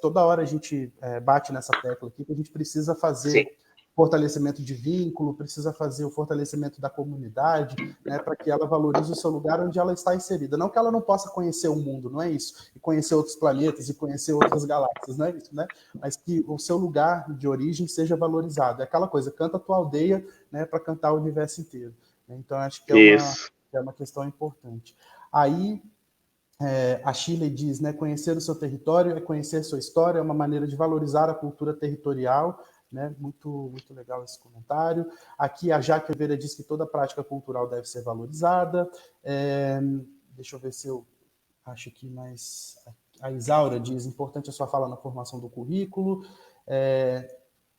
toda hora a gente bate nessa tecla aqui, que a gente precisa Sim. fazer fortalecimento de vínculo, precisa fazer o fortalecimento da comunidade, né, para que ela valorize o seu lugar onde ela está inserida. Não que ela não possa conhecer o mundo, não é isso, e conhecer outros planetas e conhecer outras galáxias, não é isso, né? Mas que o seu lugar de origem seja valorizado. É aquela coisa, canta a tua aldeia, né, para cantar o universo inteiro. Então acho que Isso. é uma questão importante. Aí a Shirley diz, né, conhecer o seu território é conhecer a sua história, é uma maneira de valorizar a cultura territorial, né, muito, muito legal esse comentário. Aqui a Jaque Oliveira diz que toda prática cultural deve ser valorizada. Deixa eu ver se eu acho que mais... A Isaura diz, importante a sua fala na formação do currículo.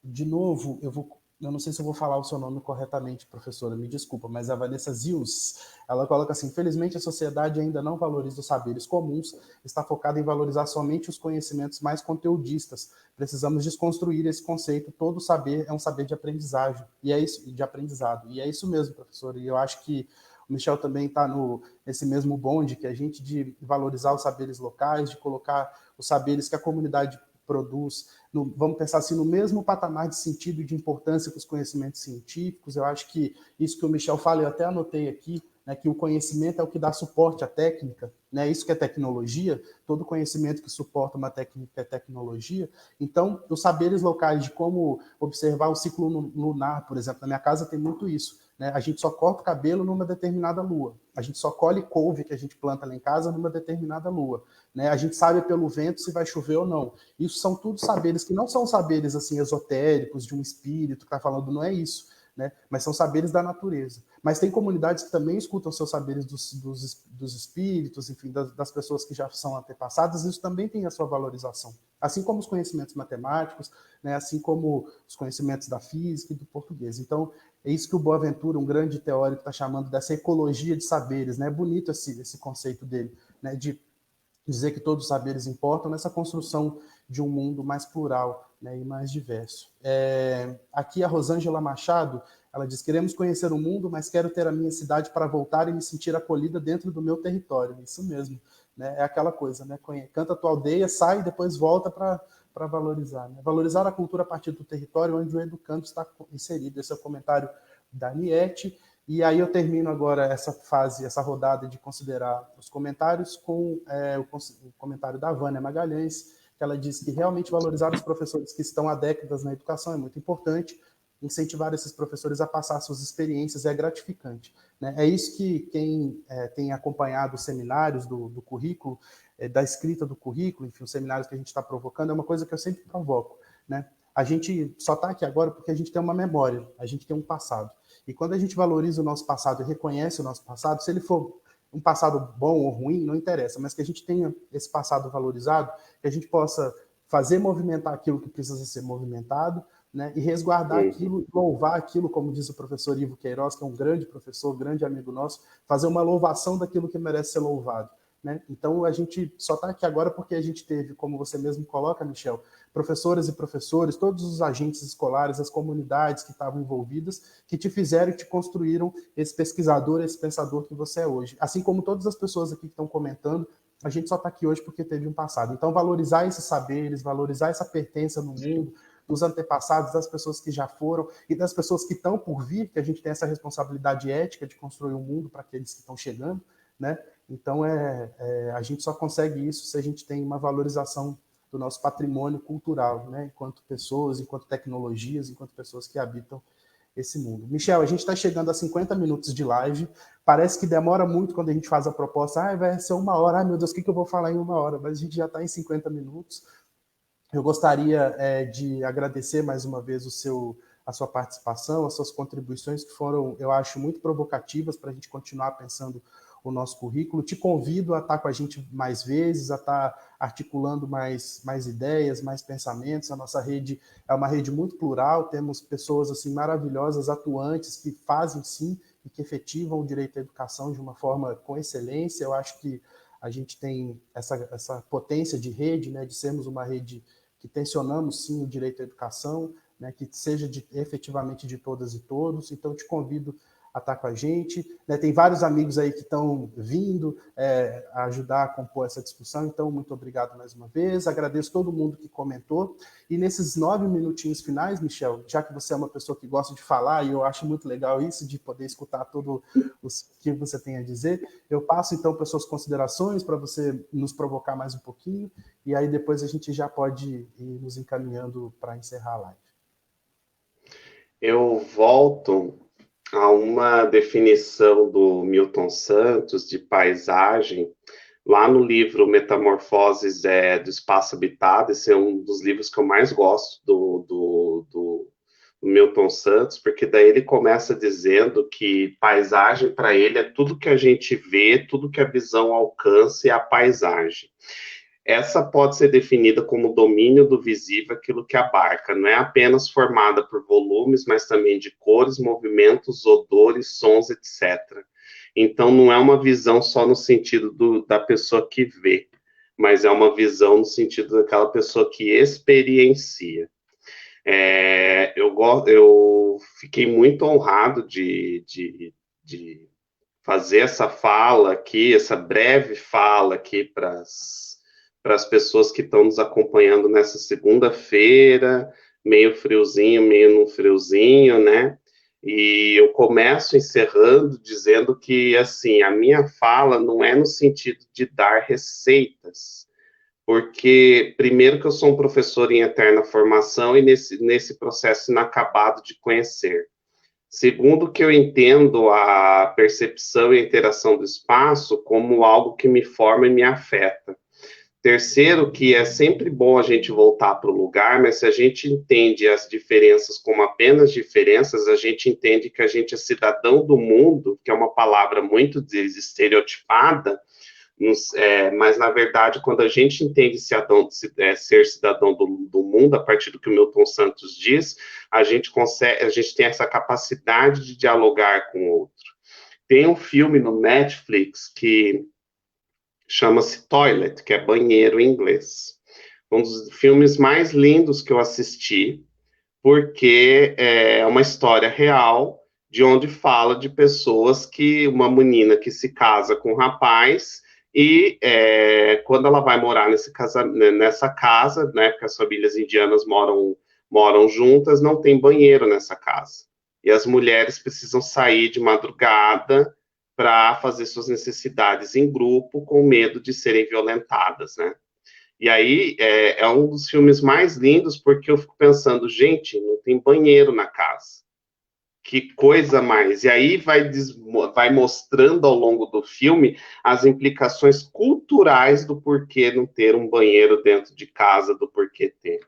De novo, eu não sei se eu vou falar o seu nome corretamente, professora, me desculpa, mas a Vanessa Zils, ela coloca assim, infelizmente a sociedade ainda não valoriza os saberes comuns, está focada em valorizar somente os conhecimentos mais conteudistas. Precisamos desconstruir esse conceito, todo saber é um saber de aprendizagem, e é isso, de aprendizado. E é isso mesmo, professora, e eu acho que o Michel também está nesse mesmo bonde que a gente de valorizar os saberes locais, de colocar os saberes que a comunidade produz, vamos pensar assim, no mesmo patamar de sentido e de importância que os conhecimentos científicos. Eu acho que isso que o Michel fala, eu até anotei aqui, né, que o conhecimento é o que dá suporte à técnica, né, isso que é tecnologia, todo conhecimento que suporta uma técnica é tecnologia. Então, os saberes locais de como observar o ciclo lunar, por exemplo, na minha casa tem muito isso. Né? A gente só corta o cabelo numa determinada lua. A gente só colhe couve que a gente planta lá em casa numa determinada lua. Né? A gente sabe pelo vento se vai chover ou não. Isso são tudo saberes que não são saberes assim esotéricos de um espírito que está falando, não é isso, né? Mas são saberes da natureza. Mas tem comunidades que também escutam seus saberes dos espíritos, enfim, das pessoas que já são antepassadas, isso também tem a sua valorização. Assim como os conhecimentos matemáticos, né? Assim como os conhecimentos da física e do português. Então, é isso que o Boaventura, um grande teórico, está chamando dessa ecologia de saberes. Né? É bonito esse conceito dele, né? De dizer que todos os saberes importam nessa construção de um mundo mais plural, né, e mais diverso. Aqui a Rosângela Machado, ela diz, queremos conhecer o mundo, mas quero ter a minha cidade para voltar e me sentir acolhida dentro do meu território. Isso mesmo, né? É aquela coisa, né? Canta a tua aldeia, sai e depois volta para valorizar. Né? Valorizar a cultura a partir do território onde o educando está inserido. Esse é o comentário da Aniette. E aí eu termino agora essa fase, essa rodada de considerar os comentários com o comentário da Vânia Magalhães, que ela diz que realmente valorizar os professores que estão há décadas na educação é muito importante, incentivar esses professores a passar suas experiências é gratificante. Né? É isso que quem tem acompanhado os seminários do currículo, da escrita do currículo, enfim, os seminários que a gente está provocando, é uma coisa que eu sempre provoco. Né? A gente só está aqui agora porque a gente tem uma memória, a gente tem um passado. E quando a gente valoriza o nosso passado e reconhece o nosso passado, se ele for um passado bom ou ruim, não interessa, mas que a gente tenha esse passado valorizado, que a gente possa fazer movimentar aquilo que precisa ser movimentado, né, e resguardar aquilo, louvar aquilo, como diz o professor Ivo Queiroz, que é um grande professor, grande amigo nosso, fazer uma louvação daquilo que merece ser louvado. Né? Então, a gente só está aqui agora porque a gente teve, como você mesmo coloca, Michel, professoras e professores, todos os agentes escolares, as comunidades que estavam envolvidas, que te fizeram e te construíram esse pesquisador, esse pensador que você é hoje. Assim como todas as pessoas aqui que estão comentando, a gente só está aqui hoje porque teve um passado. Então, valorizar esses saberes, valorizar essa pertença no mundo, dos antepassados, das pessoas que já foram e das pessoas que estão por vir, que a gente tem essa responsabilidade ética de construir um mundo para aqueles que estão chegando, né? Então, a gente só consegue isso se a gente tem uma valorização do nosso patrimônio cultural, né? Enquanto pessoas, enquanto tecnologias, enquanto pessoas que habitam esse mundo. Michel, a gente está chegando a 50 minutos de live, parece que demora muito quando a gente faz a proposta, vai ser 1 hora, meu Deus, o que eu vou falar em 1 hora? Mas a gente já está em 50 minutos. Eu gostaria de agradecer mais uma vez a sua participação, as suas contribuições, que foram, eu acho, muito provocativas para a gente continuar pensando o nosso currículo. Te convido a estar com a gente mais vezes, a estar articulando mais ideias, mais pensamentos. A nossa rede é uma rede muito plural, temos pessoas assim maravilhosas, atuantes, que fazem sim e que efetivam o direito à educação de uma forma com excelência. Eu acho que a gente tem essa potência de rede, né, de sermos uma rede que tensionamos sim o direito à educação, né, que seja efetivamente de todas e todos. Então, eu te convido a estar com a gente. Né, tem vários amigos aí que estão vindo a ajudar a compor essa discussão, então, muito obrigado mais uma vez. Agradeço todo mundo que comentou. E nesses 9 minutinhos finais, Michel, já que você é uma pessoa que gosta de falar, e eu acho muito legal isso, de poder escutar tudo o que você tem a dizer, eu passo, então, para suas considerações, para você nos provocar mais um pouquinho, e aí depois a gente já pode ir nos encaminhando para encerrar a live. Eu volto a uma definição do Milton Santos de paisagem, lá no livro Metamorfoses do Espaço Habitado. Esse é um dos livros que eu mais gosto do Milton Santos, porque daí ele começa dizendo que paisagem para ele é tudo que a gente vê, tudo que a visão alcança é a paisagem. Essa pode ser definida como domínio do visível, aquilo que abarca, não é apenas formada por volumes, mas também de cores, movimentos, odores, sons, etc. Então, não é uma visão só no sentido da pessoa que vê, mas é uma visão no sentido daquela pessoa que experiencia. Eu fiquei muito honrado de fazer essa fala aqui, essa breve fala aqui para as pessoas que estão nos acompanhando nessa segunda-feira, meio friozinho, meio no friozinho, né? E eu começo encerrando dizendo que, assim, a minha fala não é no sentido de dar receitas, porque, primeiro, que eu sou um professor em eterna formação e nesse processo inacabado de conhecer. Segundo, que eu entendo a percepção e a interação do espaço como algo que me forma e me afeta. Terceiro, que é sempre bom a gente voltar para o lugar, mas se a gente entende as diferenças como apenas diferenças, a gente entende que a gente é cidadão do mundo, que é uma palavra muito estereotipada, mas na verdade, quando a gente entende ser cidadão do mundo, a partir do que o Milton Santos diz, a gente tem essa capacidade de dialogar com o outro. Tem um filme no Netflix que chama-se Toilet, que é banheiro em inglês. Um dos filmes mais lindos que eu assisti, porque é uma história real, de onde fala de pessoas uma menina que se casa com um rapaz, e quando ela vai morar nessa casa, né, porque as famílias indianas moram juntas, não tem banheiro nessa casa. E as mulheres precisam sair de madrugada para fazer suas necessidades em grupo, com medo de serem violentadas, né? E aí é um dos filmes mais lindos, porque eu fico pensando, gente, não tem banheiro na casa. Que coisa mais. E aí vai mostrando ao longo do filme as implicações culturais do porquê não ter um banheiro dentro de casa, do porquê ter.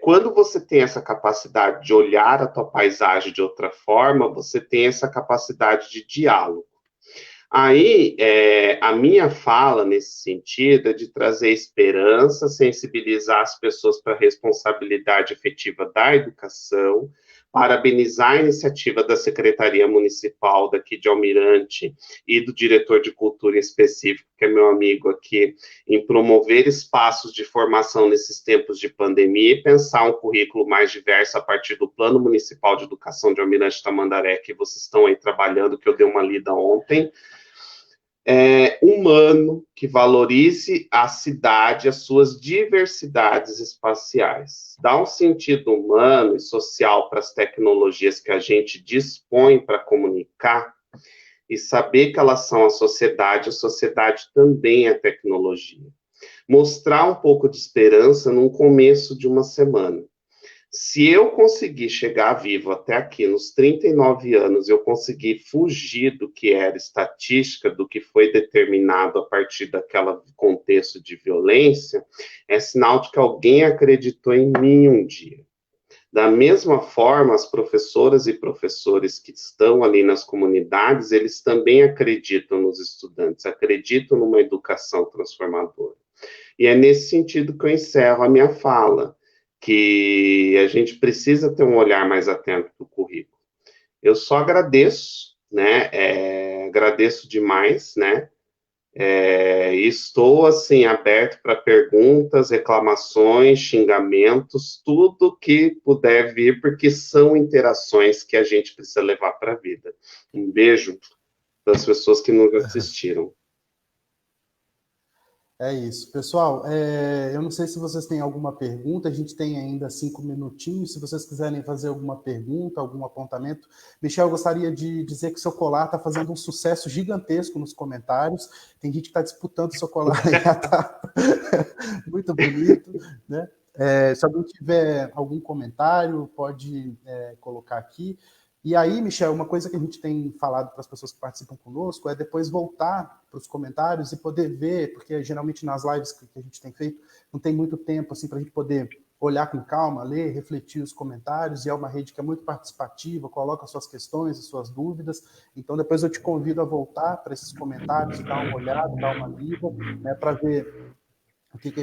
Quando você tem essa capacidade de olhar a tua paisagem de outra forma, você tem essa capacidade de diálogo. Aí, a minha fala nesse sentido é de trazer esperança, sensibilizar as pessoas para a responsabilidade efetiva da educação, parabenizar a iniciativa da Secretaria Municipal daqui de Almirante e do diretor de cultura em específico, que é meu amigo aqui, em promover espaços de formação nesses tempos de pandemia e pensar um currículo mais diverso a partir do Plano Municipal de Educação de Almirante Tamandaré, que vocês estão aí trabalhando, que eu dei uma lida ontem, humano, que valorize a cidade, as suas diversidades espaciais. Dá um sentido humano e social para as tecnologias que a gente dispõe para comunicar e saber que elas são a sociedade também é tecnologia. Mostrar um pouco de esperança no começo de uma semana. Se eu conseguir chegar vivo até aqui, nos 39 anos, eu conseguir fugir do que era estatística, do que foi determinado a partir daquele contexto de violência, é sinal de que alguém acreditou em mim um dia. Da mesma forma, as professoras e professores que estão ali nas comunidades, eles também acreditam nos estudantes, acreditam numa educação transformadora. E é nesse sentido que eu encerro a minha fala, que a gente precisa ter um olhar mais atento para o currículo. Eu só agradeço, né? Agradeço demais, né? Estou assim aberto para perguntas, reclamações, xingamentos, tudo que puder vir, porque são interações que a gente precisa levar para a vida. Um beijo para as pessoas que nos assistiram. É isso. Pessoal, eu não sei se vocês têm alguma pergunta, a gente tem ainda 5 minutinhos, se vocês quiserem fazer alguma pergunta, algum apontamento. Michel, eu gostaria de dizer que seu colar está fazendo um sucesso gigantesco nos comentários, tem gente que está disputando seu colar aí, tá muito bonito, né? Se alguém tiver algum comentário, pode colocar aqui. E aí, Michel, uma coisa que a gente tem falado para as pessoas que participam conosco é depois voltar para os comentários e poder ver, porque geralmente nas lives que a gente tem feito, não tem muito tempo assim, para a gente poder olhar com calma, ler, refletir os comentários, e é uma rede que é muito participativa, coloca suas questões e suas dúvidas. Então, depois eu te convido a voltar para esses comentários e dar uma olhada, dar uma lida, né, para ver o que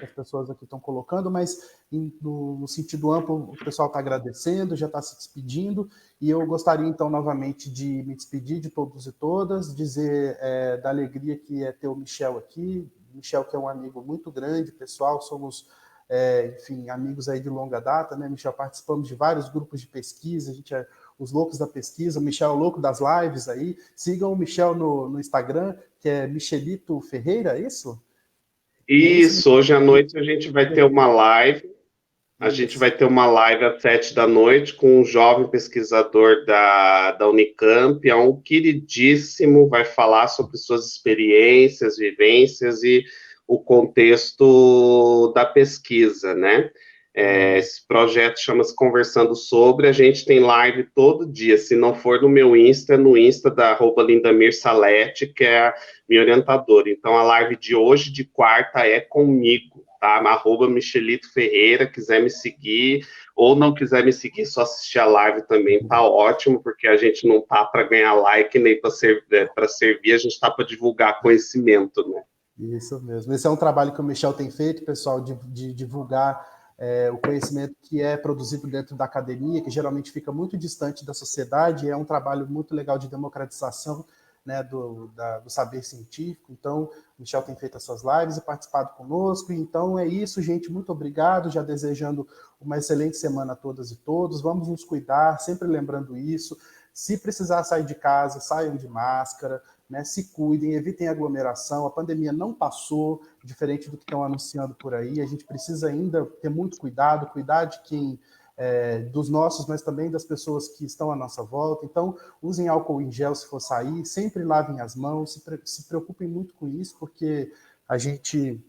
as pessoas aqui estão colocando, mas no sentido amplo, o pessoal está agradecendo, já está se despedindo, e eu gostaria, então, novamente, de me despedir de todos e todas, dizer da alegria que é ter o Michel aqui, Michel que é um amigo muito grande, pessoal, somos, enfim, amigos aí de longa data, né, Michel? Participamos de vários grupos de pesquisa, a gente é os loucos da pesquisa, o Michel é o louco das lives aí, sigam o Michel no Instagram, que é Michelito Ferreira, é isso? Isso, hoje à noite a gente vai ter uma live. A gente vai ter uma live às 7 da noite com um jovem pesquisador da Unicamp, é um queridíssimo, vai falar sobre suas experiências, vivências e o contexto da pesquisa, né? Esse projeto chama-se Conversando Sobre, a gente tem live todo dia, se não for no meu Insta, é no Insta da @Lindamir Salete, que é a minha orientadora. Então, a live de hoje, de quarta, é comigo, tá? @Michelito Ferreira, quiser me seguir, ou não quiser me seguir, só assistir a live também, tá ótimo, porque a gente não tá para ganhar like, nem para servir, a gente tá para divulgar conhecimento, né? Isso mesmo. Esse é um trabalho que o Michel tem feito, pessoal, de divulgar o conhecimento que é produzido dentro da academia, que geralmente fica muito distante da sociedade, é um trabalho muito legal de democratização, né, do saber científico. Então, o Michel tem feito essas lives e participado conosco. Então, é isso, gente. Muito obrigado. Já desejando uma excelente semana a todas e todos. Vamos nos cuidar, sempre lembrando isso. Se precisar sair de casa, saiam de máscara, né, se cuidem, evitem aglomeração. A pandemia não passou, diferente do que estão anunciando por aí. A gente precisa ainda ter muito cuidado, cuidar de quem dos nossos, mas também das pessoas que estão à nossa volta. Então, usem álcool em gel se for sair, sempre lavem as mãos, se preocupem muito com isso, porque a gente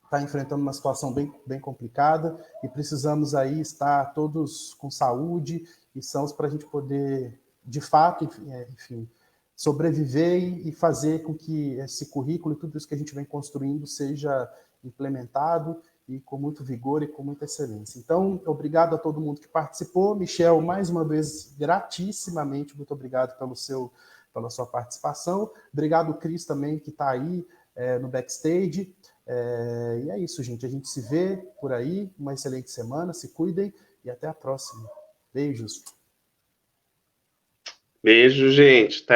está enfrentando uma situação bem complicada e precisamos aí estar todos com saúde e sãos para a gente poder, de fato, enfim, sobreviver e fazer com que esse currículo e tudo isso que a gente vem construindo seja implementado e com muito vigor e com muita excelência. Então, obrigado a todo mundo que participou. Michel, mais uma vez, gratissimamente, muito obrigado pela sua participação. Obrigado, Cris, também, que está aí no backstage. E é isso, gente. A gente se vê por aí. Uma excelente semana. Se cuidem e até a próxima. Beijos. Beijo, gente. Até